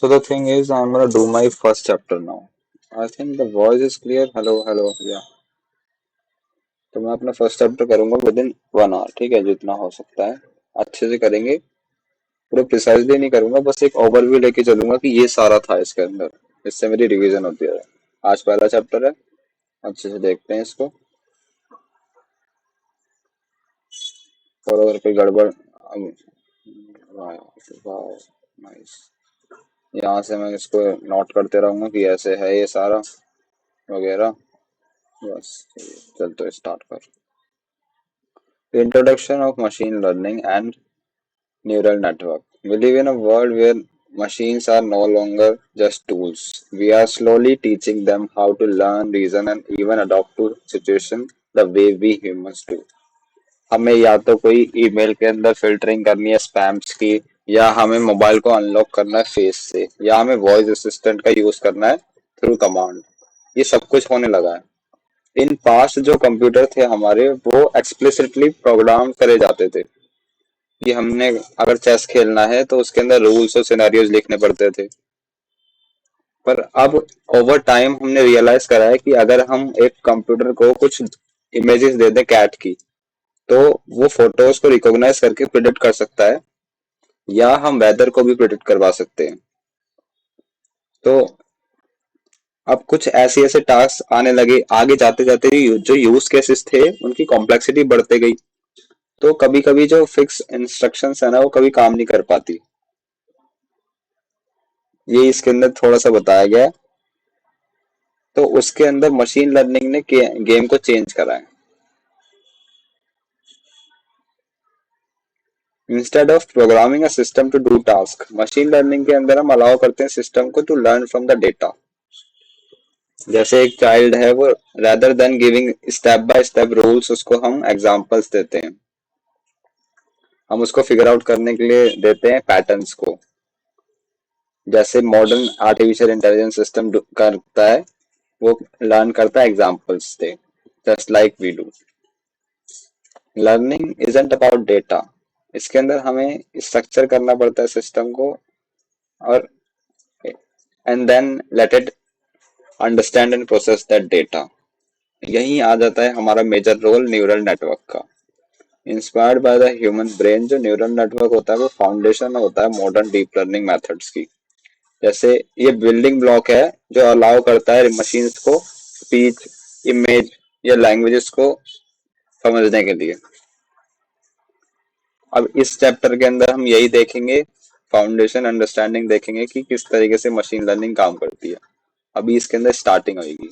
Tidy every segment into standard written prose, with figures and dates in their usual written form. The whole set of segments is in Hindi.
So the thing is, I'm gonna do my first chapter now. I think the voice is clear. Hello, hello, yeah. तो मैं अपना फर्स्ट चैप्टर करूंगा विद इन 1 आवर, ठीक है, जितना हो सकता है अच्छे से करेंगे। पूरा प्रिसाइजली नहीं करूंगा, बस एक ओवरव्यू लेके चलूंगा कि ये सारा था इसके अंदर। इससे मेरी रिवीजन होती है। आज पहला चैप्टर है, अच्छे से देखते हैं इसको। और अगर कोई गड़बड़ नाइस, यहाँ से मैं इसको नोट करते रहूंगा कि ऐसे है ये सारा वगैरह। बस चल तो स्टार्ट कर। Introduction of machine learning and neural network. We live in a world where machines are no longer just tools. We are slowly teaching them how to learn, reason, and even adapt to situation the way we humans do. हमें या तो कोई ईमेल के अंदर फिल्टरिंग करनी है स्पैम्स की, या हमें मोबाइल को अनलॉक करना है फेस से, या हमें वॉइस असिस्टेंट का यूज करना है थ्रू कमांड। ये सब कुछ होने लगा है। इन पास्ट जो कंप्यूटर थे हमारे, वो एक्सप्लिसिटली प्रोग्राम करे जाते थे कि हमने अगर चेस खेलना है तो उसके अंदर रूल्स और सिनेरियोज लिखने पड़ते थे। पर अब ओवर टाइम हमने रियलाइज करा है कि अगर हम एक कंप्यूटर को कुछ इमेजेस दे दें कैट की, तो वो फोटोज को रिकॉग्नाइज करके प्रिडिक्ट कर सकता है, या हम वेदर को भी प्रिडिक्ट करवा सकते हैं। तो अब कुछ ऐसे ऐसे टास्क आने लगे, आगे जाते जाते जो यूज केसेस थे उनकी कॉम्प्लेक्सिटी बढ़ते गई। तो कभी कभी जो फिक्स इंस्ट्रक्शंस है ना, वो कभी काम नहीं कर पाती। ये इसके अंदर थोड़ा सा बताया गया है। तो उसके अंदर मशीन लर्निंग ने गेम को चेंज करा है। Instead of programming a system to do task, machine learning के अंदर हम अलाउ करते हैं सिस्टम को to learn from the data. जैसे एक चाइल्ड है, वो rather than giving step by step rules, उसको हम एग्जांपल्स देते हैं। हम उसको फिगर आउट करने के लिए देते हैं पैटर्न्स को। जैसे मॉडर्न आर्टिफिशियल इंटेलिजेंस सिस्टम करता है, वो लर्न करता है एग्जांपल्स से, just like we do. Learning isn't about data. इसके अंदर हमें स्ट्रक्चर करना पड़ता है सिस्टम को, और and then let it understand and process that data. यही आ जाता है हमारा मेजर रोल न्यूरल नेटवर्क का। Inspired by the human brain, जो न्यूरल नेटवर्क होता है वो फाउंडेशन होता है मॉडर्न डीप लर्निंग मेथड्स की। जैसे ये बिल्डिंग ब्लॉक है जो अलाउ करता है मशीन्स को स्पीच, इमेज या लैंग्वेजेस को समझने के लिए। अब इस चैप्टर के अंदर हम यही देखेंगे, फाउंडेशन अंडरस्टैंडिंग देखेंगे कि किस तरीके से मशीन लर्निंग काम करती है। अभी इसके अंदर स्टार्टिंग होगी।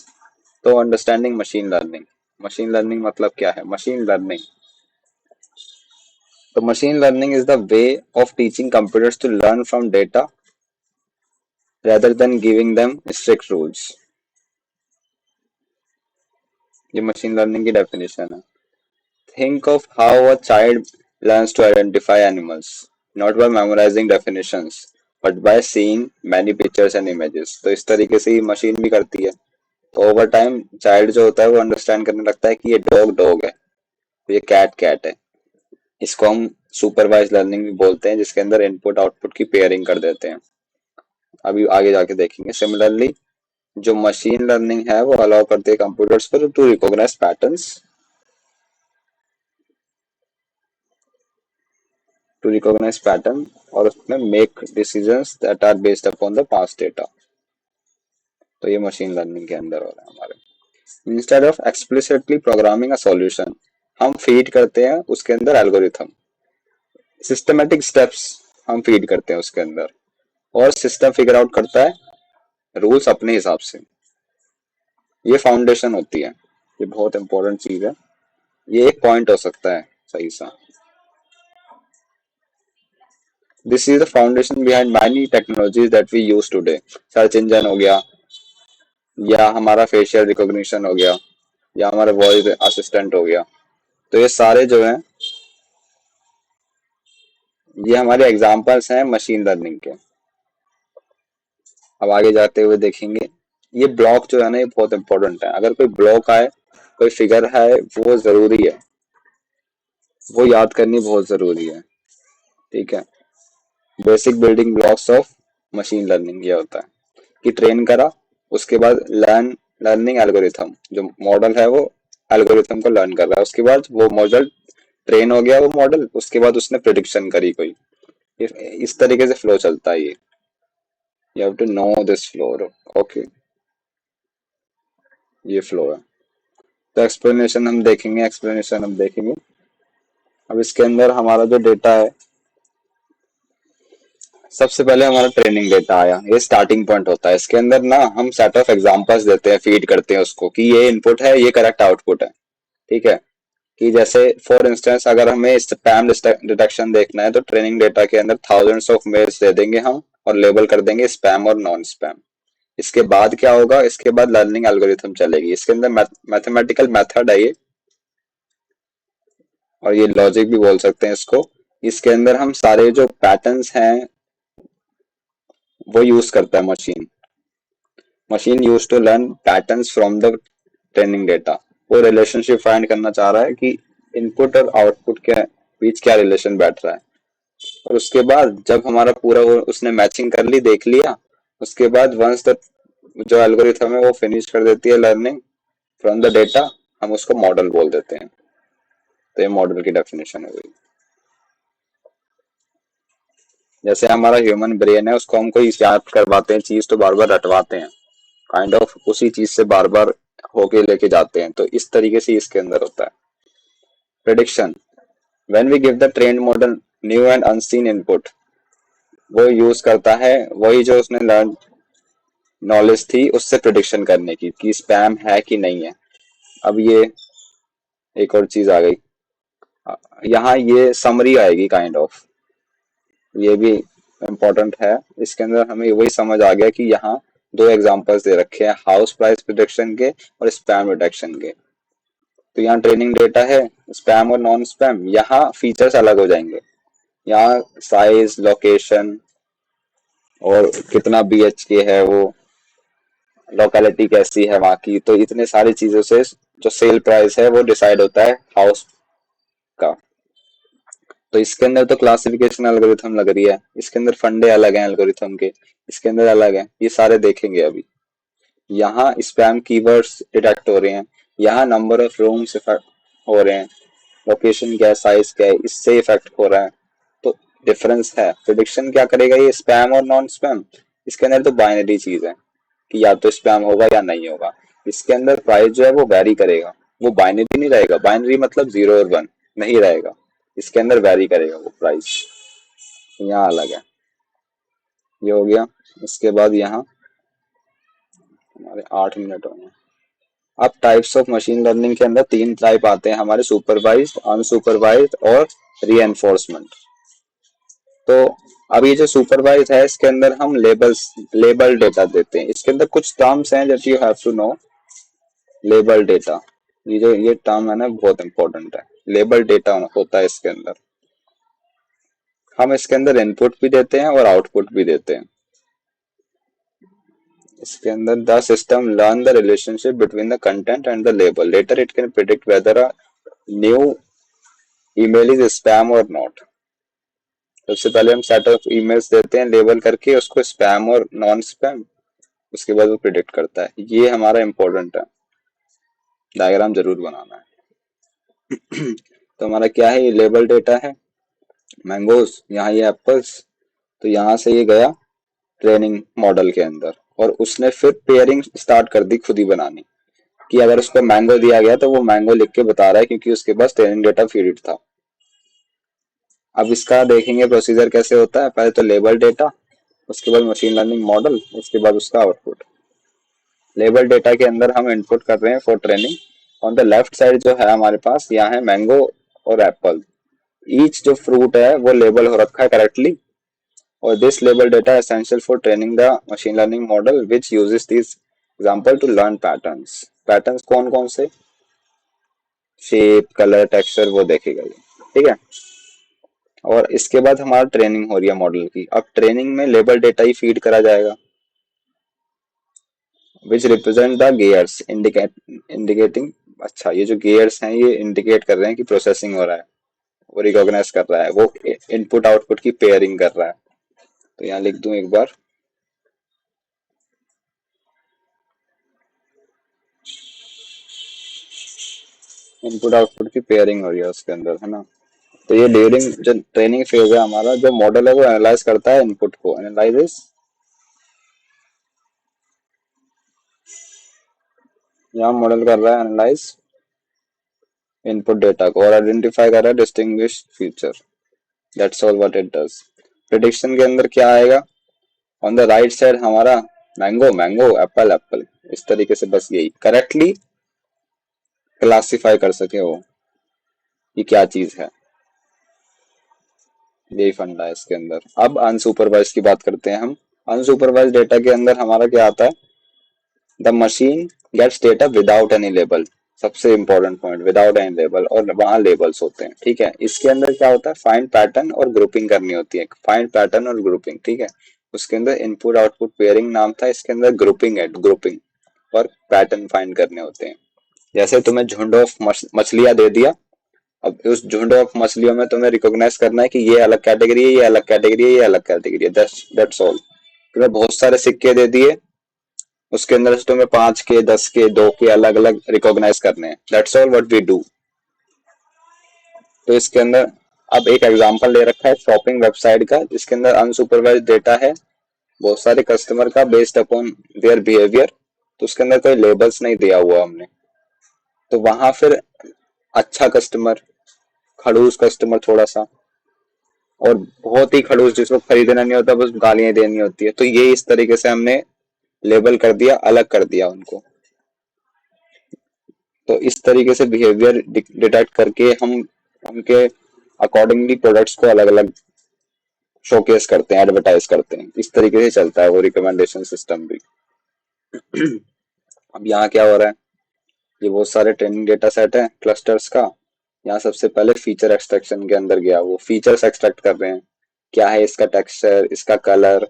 तो understanding machine learning. Machine learning मतलब क्या है? मशीन लर्निंग, तो machine learning is the way of teaching computers to learn from data rather than giving them strict rules. ये machine learning की definition है। Think of how a child learns to identify animals, not by memorizing definitions, but by seeing many pictures and images. तो इस तरीके से ही machine भी करती है। तो over time child जो होता है वो understand करने लगता है कि ये dog dog है, तो ये cat cat है। इसको हम सुपरवाइज लर्निंग भी बोलते हैं, जिसके अंदर इनपुट आउटपुट की पेयरिंग कर देते हैं। अभी आगे जाके देखेंगे। सिमिलरली जो मशीन लर्निंग है वो अलाउ करती है कंप्यूटर्स पर टू रिकॉग्नाइज पैटर्न्स, और उसमें make decisions that are based upon the past data. तो ये मशीन लर्निंग के अंदर हो रहा है हमारे। Instead of explicitly programming a solution, हम फीड करते हैं उसके अंदर एल्गोरिथम, सिस्टमेटिक स्टेप्स हम फीड करते हैं उसके अंदर, और सिस्टम फिगर आउट करता है रूल्स अपने हिसाब से। ये फाउंडेशन होती है। ये बहुत इंपॉर्टेंट चीज है। ये एक पॉइंट हो सकता है सही सा। This is the foundation behind many technologies that we use today. Search engine हो गया, या हमारा फेशियल रिकॉग्निशन हो गया, या हमारा वॉइस असिस्टेंट हो गया। तो ये सारे जो हैं, ये हमारे एग्जांपल्स हैं मशीन लर्निंग के। अब आगे जाते हुए देखेंगे। ये ब्लॉक जो है ना, ये बहुत इंपॉर्टेंट है। अगर कोई ब्लॉक आए, कोई फिगर है, वो जरूरी है, वो याद करनी बहुत जरूरी है। ठीक है। Basic building blocks of machine learning ये होता है कि ट्रेन करा, उसके बाद लर्निंग एल्गोरिथम, जो मॉडल है वो एल्गोरिथम को लर्न कर रहा है, उसके बाद वो मॉडल ट्रेन हो गया वो मॉडल, उसके बाद उसने प्रिडिक्शन करी कोई। इस तरीके से फ्लो चलता है ये। You have to know this flow. Okay, ये फ्लो है। तो एक्सप्लेनेशन हम देखेंगे। अब इसके अंदर हमारा जो डेटा है, सबसे पहले हमारा ट्रेनिंग डेटा आया, ये स्टार्टिंग पॉइंट होता है। इसके अंदर ना हम सेट ऑफ एग्जांपल्स देते हैं, फीड करते हैं उसको कि ये इनपुट है, ये करेक्ट आउटपुट है। ठीक है, कि जैसे फॉर इंस्टेंस अगर हमें स्पैम डिटेक्शन देखना है तो ट्रेनिंग डेटा के अंदर थाउजेंड्स ऑफ मेल्स दे देंगे हम और लेबल कर देंगे स्पैम और नॉन स्पैम। इसके बाद क्या होगा, इसके बाद लर्निंग एल्गोरिथम चलेगी। इसके अंदर मैथमेटिकल मेथड है ये, और ये लॉजिक भी बोल सकते हैं इसको। इसके अंदर हम सारे जो पैटर्न्स हैं वो यूज करता है machine use to learn patterns from the training data. वो रिलेशनशिप फाइंड करना चाह रहा है कि इनपुट और आउटपुट के बीच क्या रिलेशन बैठ रहा है। और उसके बाद जब हमारा पूरा उसने मैचिंग कर ली, देख लिया, उसके बाद वंस द जो एल्गोरिथम है वो फिनिश कर देती है लर्निंग फ्रॉम द डेटा, हम उसको मॉडल बोल देते हैं। तो ये मॉडल की डेफिनेशन है गई। जैसे हमारा ह्यूमन ब्रेन है, उसको हम कोई याद करवाते हैं चीज तो बार बार रटवाते हैं, काइंड ऑफ उसी चीज से बार बार होके लेके जाते हैं, तो इस तरीके से इसके अंदर होता है। Prediction, when we give the trained model new and unseen input, वो यूज करता है वही जो उसने लर्न नॉलेज थी उससे प्रिडिक्शन करने की कि स्पैम है कि नहीं है। अब ये एक और चीज आ गई, यहाँ ये समरी आएगी काइंड ऑफ, ये भी इम्पोर्टेंट है। इसके अंदर हमें वही समझ आ गया कि यहाँ दो एग्जांपल्स दे रखे हैं, हाउस प्राइस प्रिडिक्शन के और स्पैम डिटेक्शन के। तो यहाँ ट्रेनिंग डेटा है स्पैम और नॉन स्पैम, यहाँ फीचर्स अलग हो जाएंगे। यहाँ साइज, लोकेशन और कितना BHK है, वो लोकेलिटी कैसी है वहाँ की, तो इतने सारी चीजों से जो सेल प्राइस है वो डिसाइड होता है हाउस का। तो इसके अंदर तो क्लासिफिकेशन एल्गोरिथम लग रही है, इसके अंदर फंडे अलग हैं एल्गोरिथम के, इसके अंदर अलग है, ये सारे देखेंगे अभी। यहाँ स्पैम कीवर्ड्स डिटेक्ट हो रहे हैं, यहाँ नंबर ऑफ रूम्स इफेक्ट हो रहे हैं, लोकेशन क्या है, साइज क्या है, इससे इफेक्ट हो रहा है। तो डिफरेंस है। प्रिडिक्शन क्या करेगा, ये स्पैम और नॉन स्पैम, इसके अंदर तो बाइनरी चीज है कि या तो स्पैम होगा या नहीं होगा। इसके अंदर प्राइस जो है वो वैरी करेगा, वो बाइनरी नहीं रहेगा, बाइनरी मतलब 0 और 1 नहीं रहेगा, इसके अंदर वैरी करेगा वो प्राइस। यहाँ अलग है। ये हो गया। इसके बाद यहाँ हमारे 8 मिनट हो गए। अब टाइप्स ऑफ मशीन लर्निंग के अंदर 3 टाइप आते हैं हमारे, सुपरवाइज्ड, अनसुपरवाइज्ड और रीएनफोर्समेंट। तो अब ये जो सुपरवाइज है इसके अंदर हम लेबल डेटा देते हैं। इसके अंदर कुछ टर्म्स हैं that you have to know. Label data, ये जो ये टर्म है ना बहुत इंपॉर्टेंट है। लेबल डेटा होता है इसके अंदर, हम इसके अंदर इनपुट भी देते हैं और आउटपुट भी देते हैं। इसके अंदर the system learn the relationship between the content and the label, later it can predict whether a new email is spam और नॉट। सबसे पहले हम सेट ऑफ ईमेल्स देते हैं लेबल करके उसको, स्पैम और नॉन स्पैम, उसके बाद वो प्रिडिक्ट करता है। ये हमारा इंपॉर्टेंट है, डायग्राम जरूर बनाना है। तो हमारा क्या है, ये लेबल डेटा है, मैंगोज, यहाँ ये एप्पल्स। तो यहाँ से ये गया ट्रेनिंग मॉडल के अंदर और उसने फिर पेयरिंग स्टार्ट कर दी खुद ही बनानी, कि अगर उसको मैंगो दिया गया तो वो मैंगो लिख के बता रहा है क्योंकि उसके पास ट्रेनिंग डेटा फीड था। अब इसका देखेंगे प्रोसीजर कैसे होता है। पहले तो लेबल डेटा, उसके बाद मशीन लर्निंग मॉडल, उसके बाद उसका आउटपुट। लेबल डेटा के अंदर हम इनपुट कर रहे हैं for training. On the left side जो है हमारे पास, यहाँ है मैंगो और एप्पल। ईच जो फ्रूट है वो लेबल हो रखा है करेक्टली, और this label data essential for training the machine learning model which uses this example to learn patterns. Patterns कौन कौन से, शेप, कलर, टेक्सचर, वो देखेगा ये। ठीक है, और इसके बाद हमारा ट्रेनिंग हो रही है मॉडल की। अब ट्रेनिंग में लेबल डेटा ही फीड करा जाएगा, which represent the gears indicating. अच्छा, ये जो गेयर्स हैं ये इंडिकेट कर रहे हैं कि प्रोसेसिंग हो रहा है, वो रिकॉग्नाइज कर रहा है, वो इनपुट आउटपुट की पेयरिंग कर रहा है। तो यहाँ लिख दूं एक बार, इनपुट आउटपुट की पेयरिंग हो रही है उसके अंदर, है ना। तो ये ड्यूरिंग जो ट्रेनिंग फेज है हमारा, जो मॉडल है वो एनालाइज करता है इनपुट को, एनालाइज, यहाँ मॉडल कर रहा है एनालाइज इनपुट डेटा को और आइडेंटिफाई कर रहा है distinguish feature. That's all what it does. Prediction के अंदर क्या आएगा, ऑन द राइट साइड हमारा मैंगो मैंगो, एप्पल एप्पल, इस तरीके से बस यही करेक्टली क्लासिफाई कर सके वो ये क्या चीज है। यही फंडा है इसके अंदर। अब अनसुपरवाइज की बात करते हैं हम। अनसुपरवाइज डेटा के अंदर हमारा क्या आता है, the machine gets data without any label. सबसे important point, without any label, और वहां लेबल्स होते हैं, ठीक है। इसके अंदर क्या होता है, फाइंड पैटर्न और ग्रुपिंग करनी होती है, फाइंड पैटर्न और ग्रुपिंग, ठीक है। उसके अंदर इनपुट आउटपुट पेयरिंग नाम था, इसके अंदर ग्रुपिंग है, ग्रुपिंग और पैटर्न फाइंड करने होते हैं। जैसे तुम्हें झुंड ऑफ मछलियां दे दिया, अब उस झुंड ऑफ मछलियों में तुम्हें रिकॉग्नाइज करना है कि ये अलग कैटेगरी है, ये अलग कैटेगरी है, ये अलग कैटेगरी है, दैट्स ऑल। तुम्हें बहुत सारे सिक्के दे दिए, उसके अंदर से तुम्हें 5 के, 10 के, 2 के अलग अलग रिकॉग्नाइज करने हैं, that's all what we do. तो इसके अंदर अब एक एग्जांपल ले रखा है शॉपिंग वेबसाइट का, जिसके अंदर अनसुपरवाइज्ड डेटा है बहुत सारे कस्टमर का बेस्ड अपॉन देयर बिहेवियर। तो उसके अंदर कोई लेबल्स नहीं दिया हुआ हमने, तो वहां फिर अच्छा कस्टमर, खड़ूस कस्टमर थोड़ा सा, और बहुत ही खड़ूस जिसको खरीदना नहीं होता, बस गालियां देनी होती है, तो ये इस तरीके से हमने लेबल कर दिया, अलग कर दिया उनको। तो इस तरीके से बिहेवियर डिटेक्ट करके हम उनके अकॉर्डिंगली प्रोडक्ट्स को अलग अलग शोकेस करते हैं, एडवर्टाइज करते हैं। इस तरीके से चलता है वो रिकमेंडेशन सिस्टम भी। अब यहाँ क्या हो रहा है, ये बहुत सारे ट्रेनिंग डेटा सेट है क्लस्टर्स का। यहाँ सबसे पहले फीचर एक्सट्रैक्शन के अंदर गया, वो फीचर्स एक्सट्रैक्ट कर रहे हैं, क्या है इसका टेक्सचर, इसका कलर,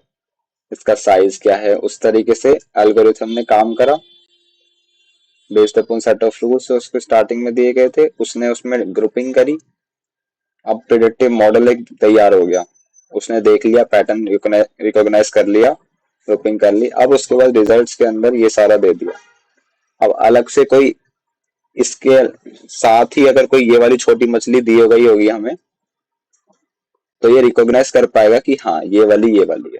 इसका साइज क्या है। उस तरीके से एल्गोरिथम ने काम करा based upon set of rules उसको स्टार्टिंग में दिए गए थे, उसने उसमें ग्रुपिंग करी। अब प्रिडिक्टिव मॉडल एक तैयार हो गया, उसने देख लिया पैटर्न, रिकॉग्नाइज कर लिया, ग्रुपिंग कर ली। अब उसके बाद रिजल्ट्स के अंदर ये सारा दे दिया। अब अलग से कोई इसके साथ ही अगर कोई ये वाली छोटी मछली दी हो गई होगी हमें, तो ये रिकॉग्नाइज कर पाएगा कि हाँ ये वाली, ये वाली है।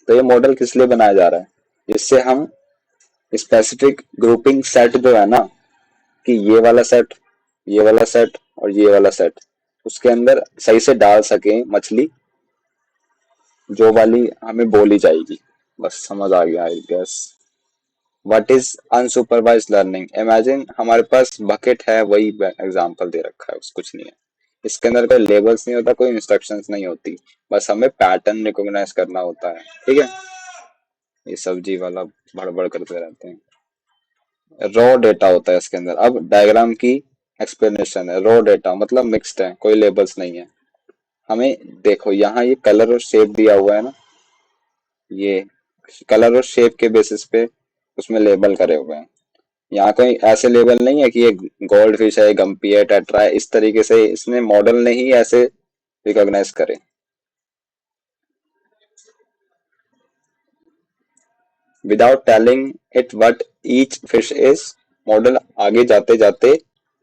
तो ये मॉडल किस लिए बनाया जा रहा है, जिससे हम स्पेसिफिक ग्रुपिंग सेट जो है ना, कि ये वाला सेट, ये वाला सेट और ये वाला सेट, उसके अंदर सही से डाल सके मछली, जो वाली हमें बोली जाएगी। बस समझ आ गया I guess. What is unsupervised learning, imagine हमारे पास बकेट है, वही एग्जांपल दे रखा है, उस कुछ नहीं है। इसके अंदर कोई लेबल्स नहीं होता, कोई इंस्ट्रक्शंस नहीं होती, बस हमें पैटर्न रिकॉग्नाइज करना होता है, ठीक है। ये सब्जी वाला बड़बड़ करते रहते हैं। रॉ डेटा होता है इसके अंदर। अब डायग्राम की एक्सप्लेनेशन है। रॉ डेटा मतलब मिक्स्ड है, कोई लेबल्स नहीं है। हमें देखो यहाँ ये कलर और शेप दिया हुआ है ना, ये कलर और शेप के बेसिस पे उसमें लेबल करे हुए हैं। यहाँ कोई ऐसे लेबल नहीं है कि ये गोल्ड फिश है, गम्पी है, टेट्रा है, इस तरीके से इसने मॉडल ने ही ऐसे रिकॉग्नाइज करे। Without telling it what each fish is, model आगे जाते जाते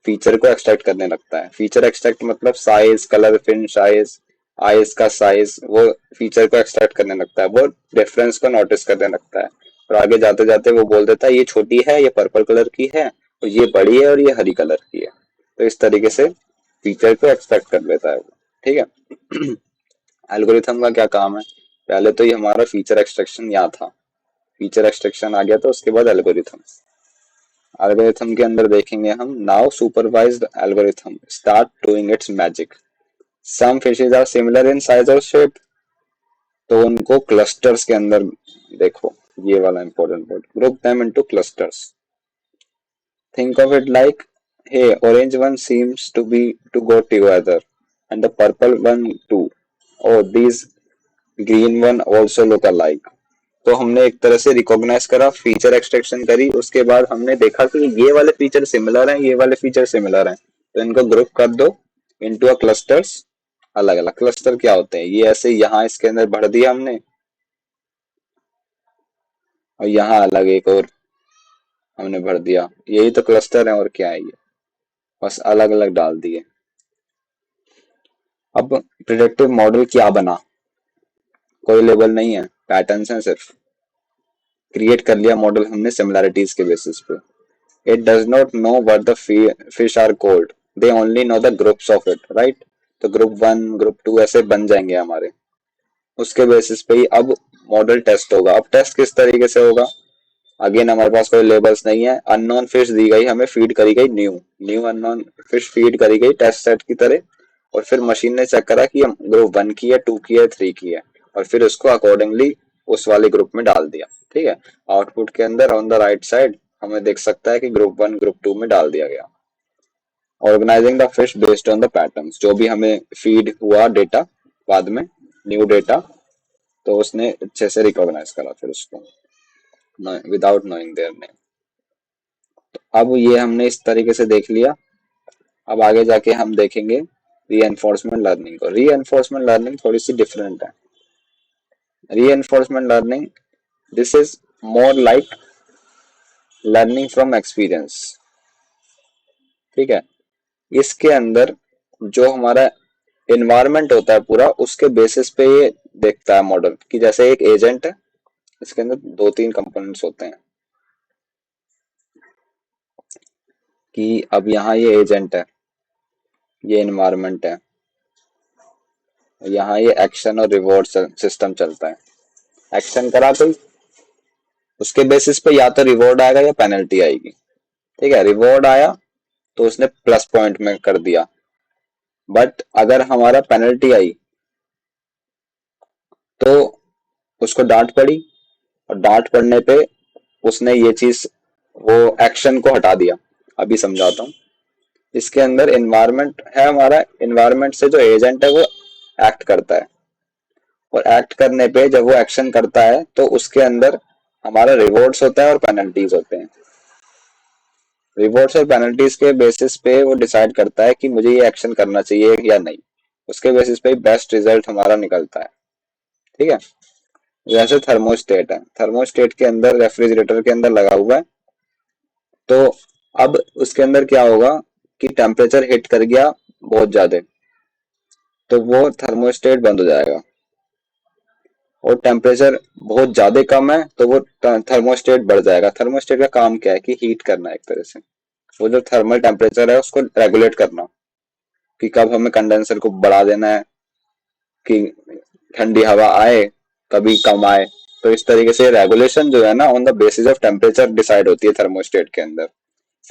फीचर को एक्सट्रैक्ट करने लगता है। फीचर एक्सट्रैक्ट मतलब size, colour, fin size, eyes का साइज, वो फीचर को एक्सट्रैक्ट करने लगता है, वो डिफरेंस को नोटिस करने लगता है। और आगे जाते जाते वो बोल देता है ये छोटी है, ये पर्पल कलर की है, और ये बड़ी है और ये हरी कलर की है। तो इस तरीके से फीचर को एक्सट्रैक्ट कर लेता है वो, ठीक है। एल्गोरिथम का क्या काम है, पहले तो ये हमारा फीचर एक्सट्रैक्शन यहाँ था, फीचर एक्सट्रैक्शन आ गया, तो उसके बाद एल्गोरिथम। एल्गोरिथम के अंदर देखेंगे हम, now supervised algorithm start doing its magic. Some fishes are similar in size और शेप, तो उनको क्लस्टर्स के अंदर देखो, ये वाला important word, group them into clusters. Think of it like, hey orange one seems to go together and the purple one too, oh these green one also look alike। तो हमने एक तरह से रिकॉग्नाइज करा, फीचर एक्सट्रैक्शन करी, उसके बाद हमने देखा कि ये वाले फीचर सिमिलर हैं, ये वाले फीचर सिमिलर हैं, तो इनको ग्रुप कर दो इनटू अ क्लस्टर्स। अलग अलग क्लस्टर क्या होते हैं, ये ऐसे यहाँ इसके अंदर भर दिया हमने, और यहाँ अलग एक और, हमने भर दिया, यही तो क्लस्टर है और क्या है ये, बस अलग अलग डाल दिए। अब प्रिडिक्टिव मॉडल क्या बना, कोई लेबल नहीं है, पैटर्न्स हैं सिर्फ। क्रिएट कर लिया मॉडल हमने सिमिलैरिटीज के बेसिस पे। It does not know what the fish are called, they only know the groups of it, right. तो ग्रुप वन ग्रुप टू ऐसे बन जाएंगे हमारे, उसके बेसिस पे ही अब मॉडल टेस्ट होगा। अब टेस्ट किस तरीके से होगा, अगेन हमारे पास कोई लेबल्स नहीं है, अननोन फिश दी गई हमें, फीड करी गई new new unknown fish feed करी गई टेस्ट सेट की तरह, और फिर मशीन ने चेक करा कि हम ग्रुप वन की है, टू की है, थ्री की है, और फिर उसको अकॉर्डिंगली उस वाले ग्रुप में डाल दिया। ठीक है, आउटपुट के अंदर ऑन द राइट साइड हमें देख सकता है कि ग्रुप वन ग्रुप टू में डाल दिया गया। Organizing the fish based on the patterns, जो भी हमें फीड हुआ डेटा बाद में, न्यू डेटा, तो उसने अच्छे से रिकॉग्नाइज करा फिर उसको विदाउट नोइंग देयर नेम। अब ये हमने इस तरीके से देख लिया। अब आगे जाके हम देखेंगे रीएनफोर्समेंट लर्निंग को। रीएनफोर्समेंट लर्निंग थोड़ी सी डिफरेंट है। Reinforcement learning, this is more like learning from experience. ठीक है, इसके अंदर जो हमारा इन्वायरमेंट होता है पूरा, उसके बेसिस पे ये देखता है मॉडल, कि जैसे एक एजेंट है, इसके अंदर दो तीन कंपोनेंट्स होते हैं, कि अब यहाँ ये एजेंट है, ये इन्वायरमेंट है, यहाँ ये एक्शन और रिवॉर्ड सिस्टम चलता है। एक्शन करा कोई, उसके बेसिस पे या तो रिवॉर्ड आएगा या पेनल्टी आएगी। ठीक है, रिवॉर्ड आया तो उसने प्लस पॉइंट में कर दिया, बट अगर हमारा पेनल्टी आई तो उसको डांट पड़ी, और डांट पड़ने पे उसने ये चीज, वो एक्शन को हटा दिया। अभी समझाता हूँ। इसके अंदर एनवायरनमेंट है हमारा, एनवायरनमेंट से जो एजेंट है वो एक्ट करता है, और एक्ट करने पे जब वो एक्शन करता है तो उसके अंदर हमारा रिवॉर्ड्स होता है और पेनल्टीज होते हैं। रिवॉर्ड्स और पेनल्टीज के बेसिस पे वो डिसाइड करता है कि मुझे ये एक्शन करना चाहिए या नहीं, उसके बेसिस पे बेस्ट रिजल्ट हमारा निकलता है। ठीक है, जैसे थर्मोस्टेट है, थर्मोस्टेट के अंदर रेफ्रिजरेटर के अंदर लगा हुआ है, तो अब उसके अंदर क्या होगा कि टेम्परेचर हिट कर गया बहुत ज्यादा, तो वो थर्मोस्टेट बंद हो जाएगा। और टेम्परेचर बहुत ज्यादा कम है तो वो थर्मोस्टेट बढ़ जाएगा। थर्मोस्टेट का काम क्या है कि हीट करना, एक तरह से वो जो थर्मल टेम्परेचर है उसको रेगुलेट करना, कि कब हमें कंडेंसर को बढ़ा देना है कि ठंडी हवा आए, कभी कम आए। तो इस तरीके से रेगुलेशन जो है ना, on the basis of temperature decide होती है थर्मोस्टेट के अंदर।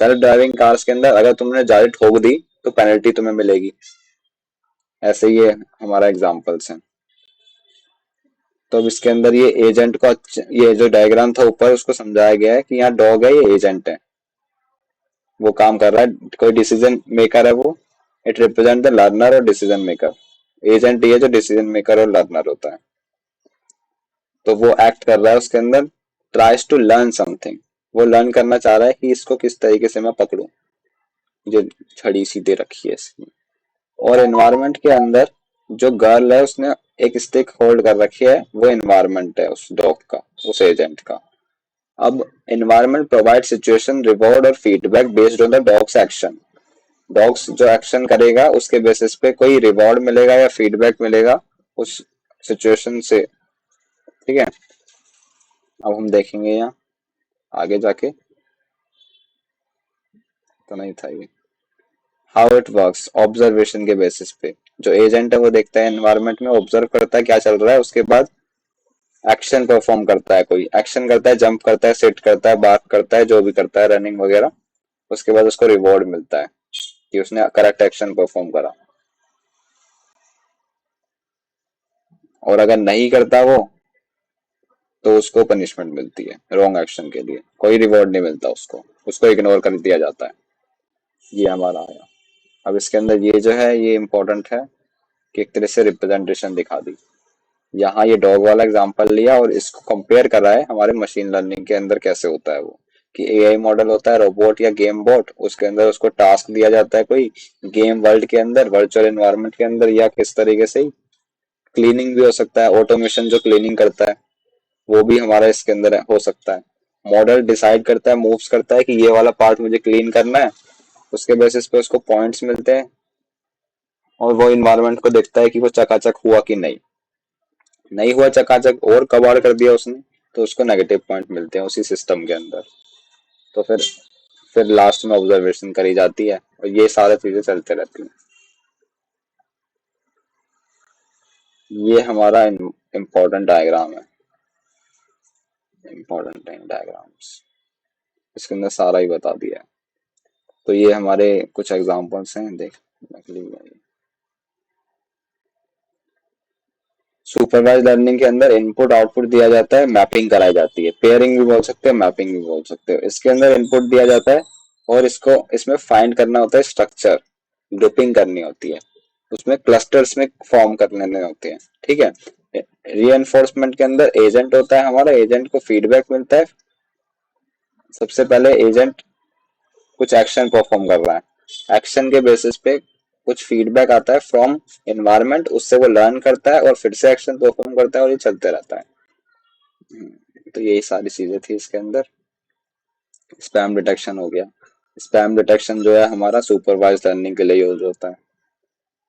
सेल्फ ड्राइविंग कार्स के अंदर अगर तुमने ज्यादा ठोक दी तो पेनल्टी तुम्हें मिलेगी। ऐसे ही हमारा एग्जांपल्स हैं। तो अब इसके अंदर ये एजेंट का, ये जो डायग्राम था ऊपर उसको समझाया गया है कि यहाँ डॉग है, ये एजेंट है, वो काम कर रहा है, कोई डिसीजन मेकर है वो। इट रिप्रेजेंट द लर्नर और डिसीजन मेकर। एजेंट ये जो डिसीजन मेकर और लर्नर होता है, तो वो एक्ट कर रहा है उसके अंदर, ट्राइज टू लर्न समथिंग, वो लर्न करना चाह रहा है कि इसको किस तरीके से मैं पकड़ूं, जो छड़ी सीधे रखी है इसकी। और एनवायरनमेंट के अंदर जो गर्ल है उसने एक स्टिक होल्ड कर रखी है, वो एनवायरनमेंट है उस डॉग का, उस एजेंट का। अब एनवायरनमेंट प्रोवाइड सिचुएशन रिवॉर्ड और feedback based on the dogs action. Dogs जो एक्शन करेगा उसके बेसिस पे कोई रिवॉर्ड मिलेगा या फीडबैक मिलेगा उस सिचुएशन से। ठीक है, अब हम देखेंगे यहाँ आगे जाके, तो नहीं था ये। हाउ इट वर्क्स, ऑब्जर्वेशन के बेसिस पे जो एजेंट है वो देखता है एनवायरनमेंट में, ऑब्जर्व करता है क्या चल रहा है, उसके बाद एक्शन परफॉर्म करता है, कोई एक्शन करता है, जंप करता है, सिट करता है, बार्क करता है, जो भी करता है, रनिंग वगैरह। उसके बाद उसको रिवॉर्ड मिलता है कि उसने करेक्ट एक्शन परफॉर्म करा। और अगर नहीं करता वो, तो उसको पनिशमेंट मिलती है रॉन्ग एक्शन के लिए, कोई रिवॉर्ड नहीं मिलता उसको, उसको इग्नोर कर दिया जाता है। ये हमारा आया। अब इसके अंदर ये जो है ये इंपॉर्टेंट है कि एक तरह से रिप्रेजेंटेशन दिखा दी। यहाँ ये डॉग वाला एग्जांपल लिया और इसको कंपेयर करा है हमारे मशीन लर्निंग के अंदर कैसे होता है वो, कि एआई मॉडल होता है रोबोट या गेम बॉट, उसके अंदर उसको टास्क दिया जाता है कोई गेम वर्ल्ड के अंदर, वर्चुअल एनवायरनमेंट के अंदर, या किस तरीके से क्लीनिंग भी हो सकता है, ऑटोमेशन जो क्लीनिंग करता है वो भी हमारा इसके अंदर हो सकता है। मॉडल डिसाइड करता है, मूव्स करता है कि ये वाला पार्ट मुझे क्लीन करना है, उसके बेसिस पे उसको पॉइंट्स मिलते हैं और वो इन्वायरमेंट को देखता है कि वो चकाचक हुआ कि नहीं, नहीं हुआ चकाचक और कबाड़ कर दिया उसने, तो उसको नेगेटिव पॉइंट मिलते हैं उसी सिस्टम के अंदर। तो फिर लास्ट में ऑब्जर्वेशन करी जाती है और ये सारी चीजें चलते रहती हैं। ये हमारा इम्पोर्टेंट डायग्राम है, इम्पोर्टेंट डायग्राम्स, इसके अंदर सारा ही बता दिया है। तो ये हमारे कुछ एग्जांपल्स हैं, देख लीजिए। सुपरवाइज लर्निंग के अंदर इनपुट आउटपुट दिया जाता है, मैपिंग कराई जाती है, पेयरिंग भी बोल सकते हैं, मैपिंग भी बोल सकते हो। इसके अंदर इनपुट दिया जाता है और इसको इसमें फाइंड करना होता है स्ट्रक्चर, ग्रुपिंग करनी होती है, उसमें क्लस्टर्स में फॉर्म कर लेने होते हैं, ठीक है। रीएनफोर्समेंट के अंदर एजेंट होता है हमारा, एजेंट को फीडबैक मिलता है। सबसे पहले एजेंट कुछ एक्शन परफॉर्म कर रहा है, एक्शन के बेसिस पे कुछ फीडबैक आता है फ्रॉम एनवायरनमेंट, उससे वो लर्न करता है और फिर से एक्शन परफॉर्म करता है और ये चलते रहता है। तो यही सारी चीजें थी इसके अंदर। स्पैम डिटेक्शन हो गया। स्पैम डिटेक्शन जो है हमारा सुपरवाइज लर्निंग के लिए यूज होता है।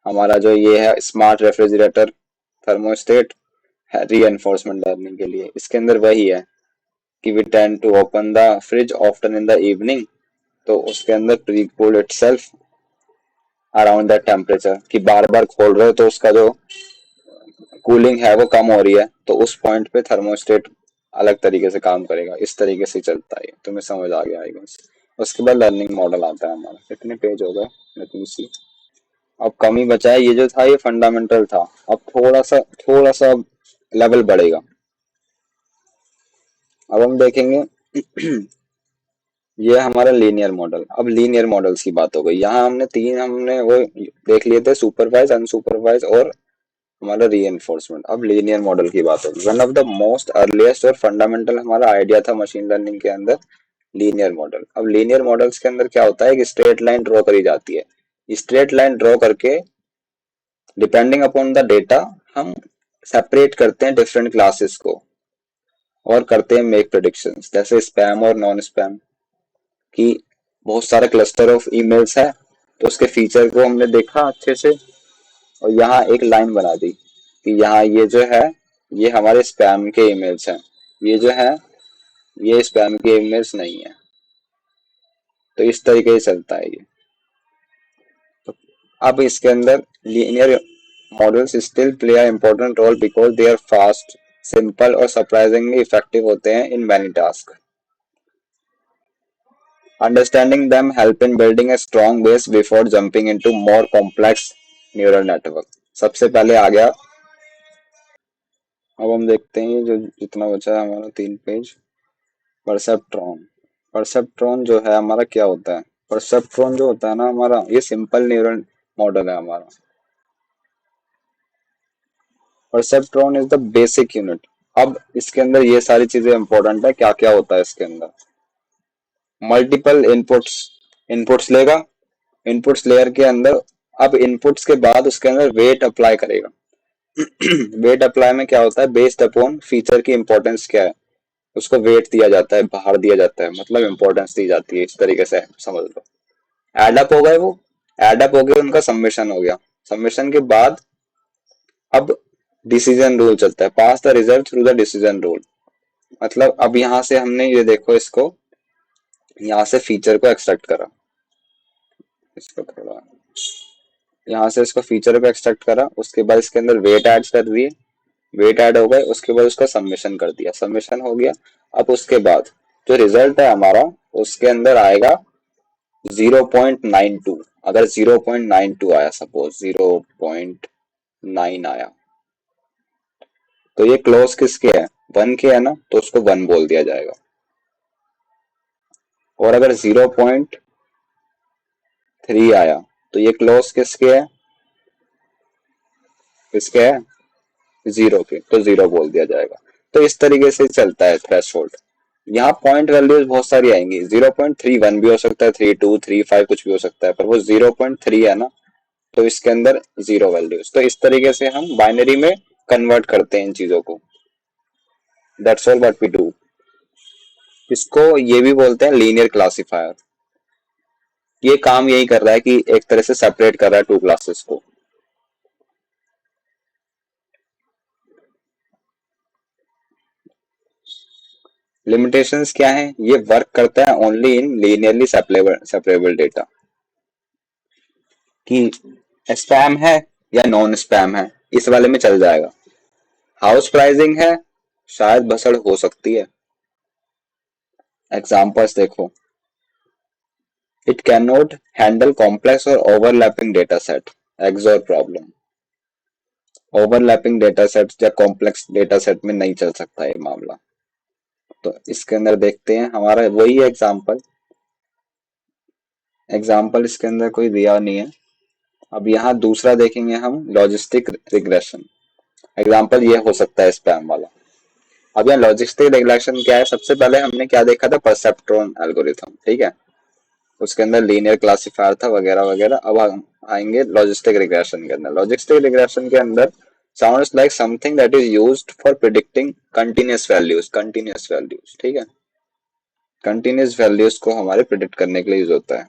हमारा जो ये है स्मार्ट रेफ्रिजरेटर थर्मोस्टेट है रीएनफोर्समेंट लर्निंग के लिए। इसके अंदर वही है कि we tend to open the fridge often in the evening, तो उसके अंदर pre cool itself around that temperature, कि बार बार खोल रहे हो तो उसका जो कूलिंग है वो कम हो रही है, तो उस पॉइंट पे थर्मोस्टेट अलग तरीके से काम करेगा। इस तरीके से चलता है, तुम्हें समझ आ गया आएगा। उसके बाद लर्निंग मॉडल आता है हमारा। कितने पेज हो गए, लेट मी सी। अब कम ही बचा है, ये जो था ये फंडामेंटल था। अब थोड़ा सा लेवल बढ़ेगा। अब हम देखेंगे ये हमारा लीनियर मॉडल। अब लीनियर मॉडल्स की बात हो गई। यहाँ हमने वो देख लिए थे, सुपरवाइज, अनसुपरवाइज और हमारा रीएनफोर्समेंट। अब लीनियर मॉडल की बात होगी। One of the most earliest और फंडामेंटल हमारा आइडिया था मशीन लर्निंग के अंदर, लीनियर मॉडल। अब लीनियर मॉडल्स के अंदर क्या होता है कि स्ट्रेट लाइन ड्रॉ करी जाती है। स्ट्रेट लाइन ड्रॉ करके डिपेंडिंग अपॉन द डेटा हम सेपरेट करते हैं डिफरेंट क्लासेस को और करते हैं मेक प्रेडिक्शंस, जैसे स्पैम और नॉन स्पैम की। बहुत सारे क्लस्टर ऑफ ईमेल्स है, तो उसके फीचर को हमने देखा अच्छे से और यहाँ एक लाइन बना दी कि यहाँ ये जो है ये हमारे स्पैम के ईमेल्स हैं, ये जो है ये स्पैम के ईमेल्स नहीं है। तो इस तरीके से चलता है ये। तो अब इसके अंदर linear models still play a important role because they are fast, simple और सरप्राइजिंगली इफेक्टिव होते हैं in many task. Understanding them help in building a strong base before jumping into more complex neural network। सबसे पहले आ गया। अब हम देखते हैं जो जितना बचा है हमारा 3 पेज। परसेप्ट्रॉन। परसेप्ट्रॉन जो है हमारा क्या होता है? परसेप्ट्रॉन जो होता है ना हमारा, ये सिंपल न्यूरल मॉडल है हमारा। Perceptron is the basic unit. अब इसके अंदर ये सारी चीजें इंपॉर्टेंट है, क्या क्या होता है इसके अंदर। मल्टीपल इनपुट्स, इनपुट्स लेगा, इनपुट्स लेयर के अंदर। अब इनपुट्स के बाद उसके अंदर वेट अप्लाई करेगा। वेट अप्लाई में क्या होता है, बेस्ड अपॉन फीचर की इंपॉर्टेंस क्या है उसको वेट दिया जाता है, बाहर दिया जाता है, मतलब इंपॉर्टेंस दी जाती है। इस तरीके से समझ लो। एडअप हो गए वो, एडअप हो गया, उनका सबमिशन हो गया। सबमिशन के बाद अब डिसीजन रूल चलता है, pass the result through the decision rule. मतलब अब यहाँ से हमने ये देखो इसको, यहाँ से फीचर को एक्सट्रैक्ट करा, इसको थोड़ा यहाँ से इसको फीचर को एक्सट्रैक्ट करा, उसके बाद इसके अंदर वेट ऐड कर दिए, वेट ऐड हो गए, उसके बाद उसका सबमिशन कर दिया, सबमिशन हो गया। अब उसके बाद जो रिजल्ट है हमारा उसके अंदर आएगा 0.92। अगर 0.92 आया, सपोज 0.9 आया, तो ये क्लोज किसके है, 1 के है ना, तो उसको 1 बोल दिया जाएगा। और अगर 0.3 आया तो ये क्लोज किसके है, किसके है, 0 के, तो 0 बोल दिया जाएगा। तो इस तरीके से चलता है थ्रेशोल्ड। यहाँ पॉइंट वैल्यूज बहुत सारी आएंगी, 0.31 भी हो सकता है, 32, 35 कुछ भी हो सकता है, पर वो 0.3 है ना, तो इसके अंदर 0 वैल्यूज। तो इस तरीके से हम बाइनरी में कन्वर्ट करते हैं इन चीजों को। That's all what we do. इसको ये भी बोलते हैं लीनियर क्लासिफायर। ये काम यही कर रहा है कि एक तरह से सेपरेट कर रहा है टू क्लासेस को। लिमिटेशंस क्या है? ये वर्क करता है only in linearly separable data, कि स्पैम है या नॉन स्पैम है, इस वाले में चल जाएगा। हाउस प्राइसिंग है, शायद भसड़ हो सकती है। एग्जांपल्स देखो, it cannot handle complex और overlapping data set, XOR problem. Overlapping data set या कॉम्प्लेक्स डेटा सेट में नहीं चल सकता ये मामला। तो इसके अंदर देखते हैं, हमारा वही एग्जांपल, इसके अंदर कोई दिया नहीं है। अब यहाँ दूसरा देखेंगे हम, लॉजिस्टिक रिग्रेशन। एग्जांपल ये हो सकता है स्पैम वाला। अब यहाँ लॉजिस्टिक रिग्रेशन क्या है? सबसे पहले हमने क्या देखा था? परसेप्ट्रॉन एल्गोरिथम, ठीक है। उसके अंदर लीनियर क्लासिफायर था वगैरह वगैरह। अब हम आएंगे लॉजिस्टिक रिग्रेशन के अंदर। लॉजिस्टिक रिग्रेशन के अंदर sounds like something that is used for predicting continuous values, ठीक है। कंटीन्यूअस वैल्यूज को हमारे प्रिडिक्ट करने के लिए यूज होता है।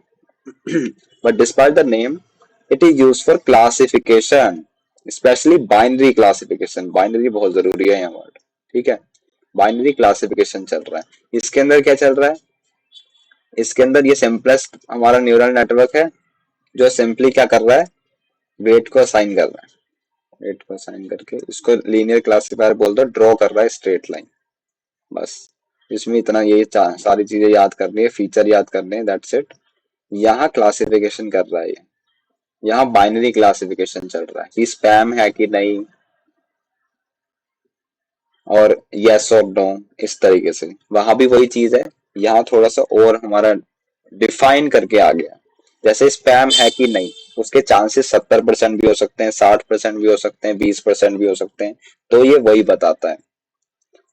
But despite the name, it is use for classification, specially binary classification. Binary बहुत जरूरी है यहाँ वर्ड, ठीक है। बाइनरी क्लासिफिकेशन चल रहा है। इसके अंदर क्या चल रहा है? इसके अंदर ये सिंपलेस्ट हमारा न्यूरल नेटवर्क है, जो सिंपली क्या कर रहा है? वेट को असाइन कर रहा है। वेट को असाइन करके इसको लीनियर क्लासिफायर बोल दो, ड्रॉ कर रहा है स्ट्रेट लाइन, बस। इसमें इतना यही सारी चीजें याद करनी है, फीचर याद करने हैं, दैट्स इट। यहाँ क्लासिफिकेशन कर रहा है ये। यहाँ बाइनरी क्लासिफिकेशन चल रहा है कि स्पैम है कि नहीं, और यस और नो, इस तरीके से। वहां भी वही चीज है, यहाँ थोड़ा सा और हमारा डिफाइन करके आ गया। जैसे स्पैम है कि नहीं, उसके चांसेस 70% भी हो सकते हैं, 60% भी हो सकते हैं, 20% भी हो सकते हैं। तो ये वही बताता है,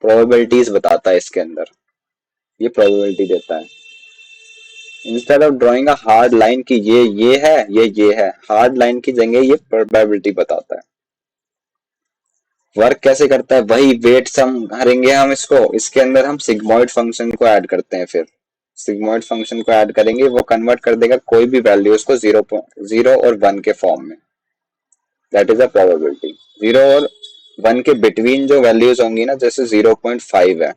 प्रोबेबिलिटीज बताता है इसके अंदर, ये प्रोबेबिलिटी देता है। Instead of drawing a hard line कि ये है, ये है, हार्ड लाइन की जगह ये प्रोबेबिलिटी बताता है। वर्क कैसे करता है? वही वेट सम करेंगे हम इसको, इसके अंदर हम सिग्मॉइड फंक्शन को ऐड करते हैं। फिर सिग्मॉइड फंक्शन को ऐड करेंगे, वो कन्वर्ट कर देगा कोई भी वैल्यू उसको जीरो और वन के फॉर्म में। That is a probability. Zero और वन के बिटवीन जो वैल्यूज होंगी ना, जैसे 0.5 है,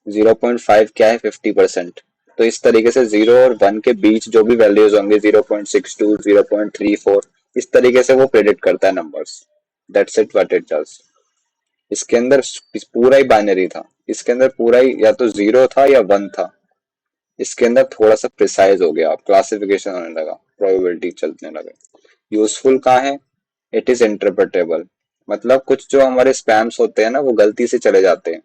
0.5 क्या है? 50%। तो इस तरीके से जीरो और वन के बीच जो भी वैल्यूज होंगे, 0.62, 0.34, इस तरीके से वो प्रेडिक्ट करता है numbers. That's it what it does. इसके अंदर पूरा ही बाइनरी था, इसके अंदर पूरा ही या तो जीरो था या वन था। इसके अंदर थोड़ा सा प्रिसाइज हो गया, क्लासिफिकेशन होने लगा, प्रोबेबिलिटी चलने लगे। यूजफुल कहाँ है? It is interpretable. मतलब कुछ जो हमारे स्पैम्स होते हैं ना, वो गलती से चले जाते हैं,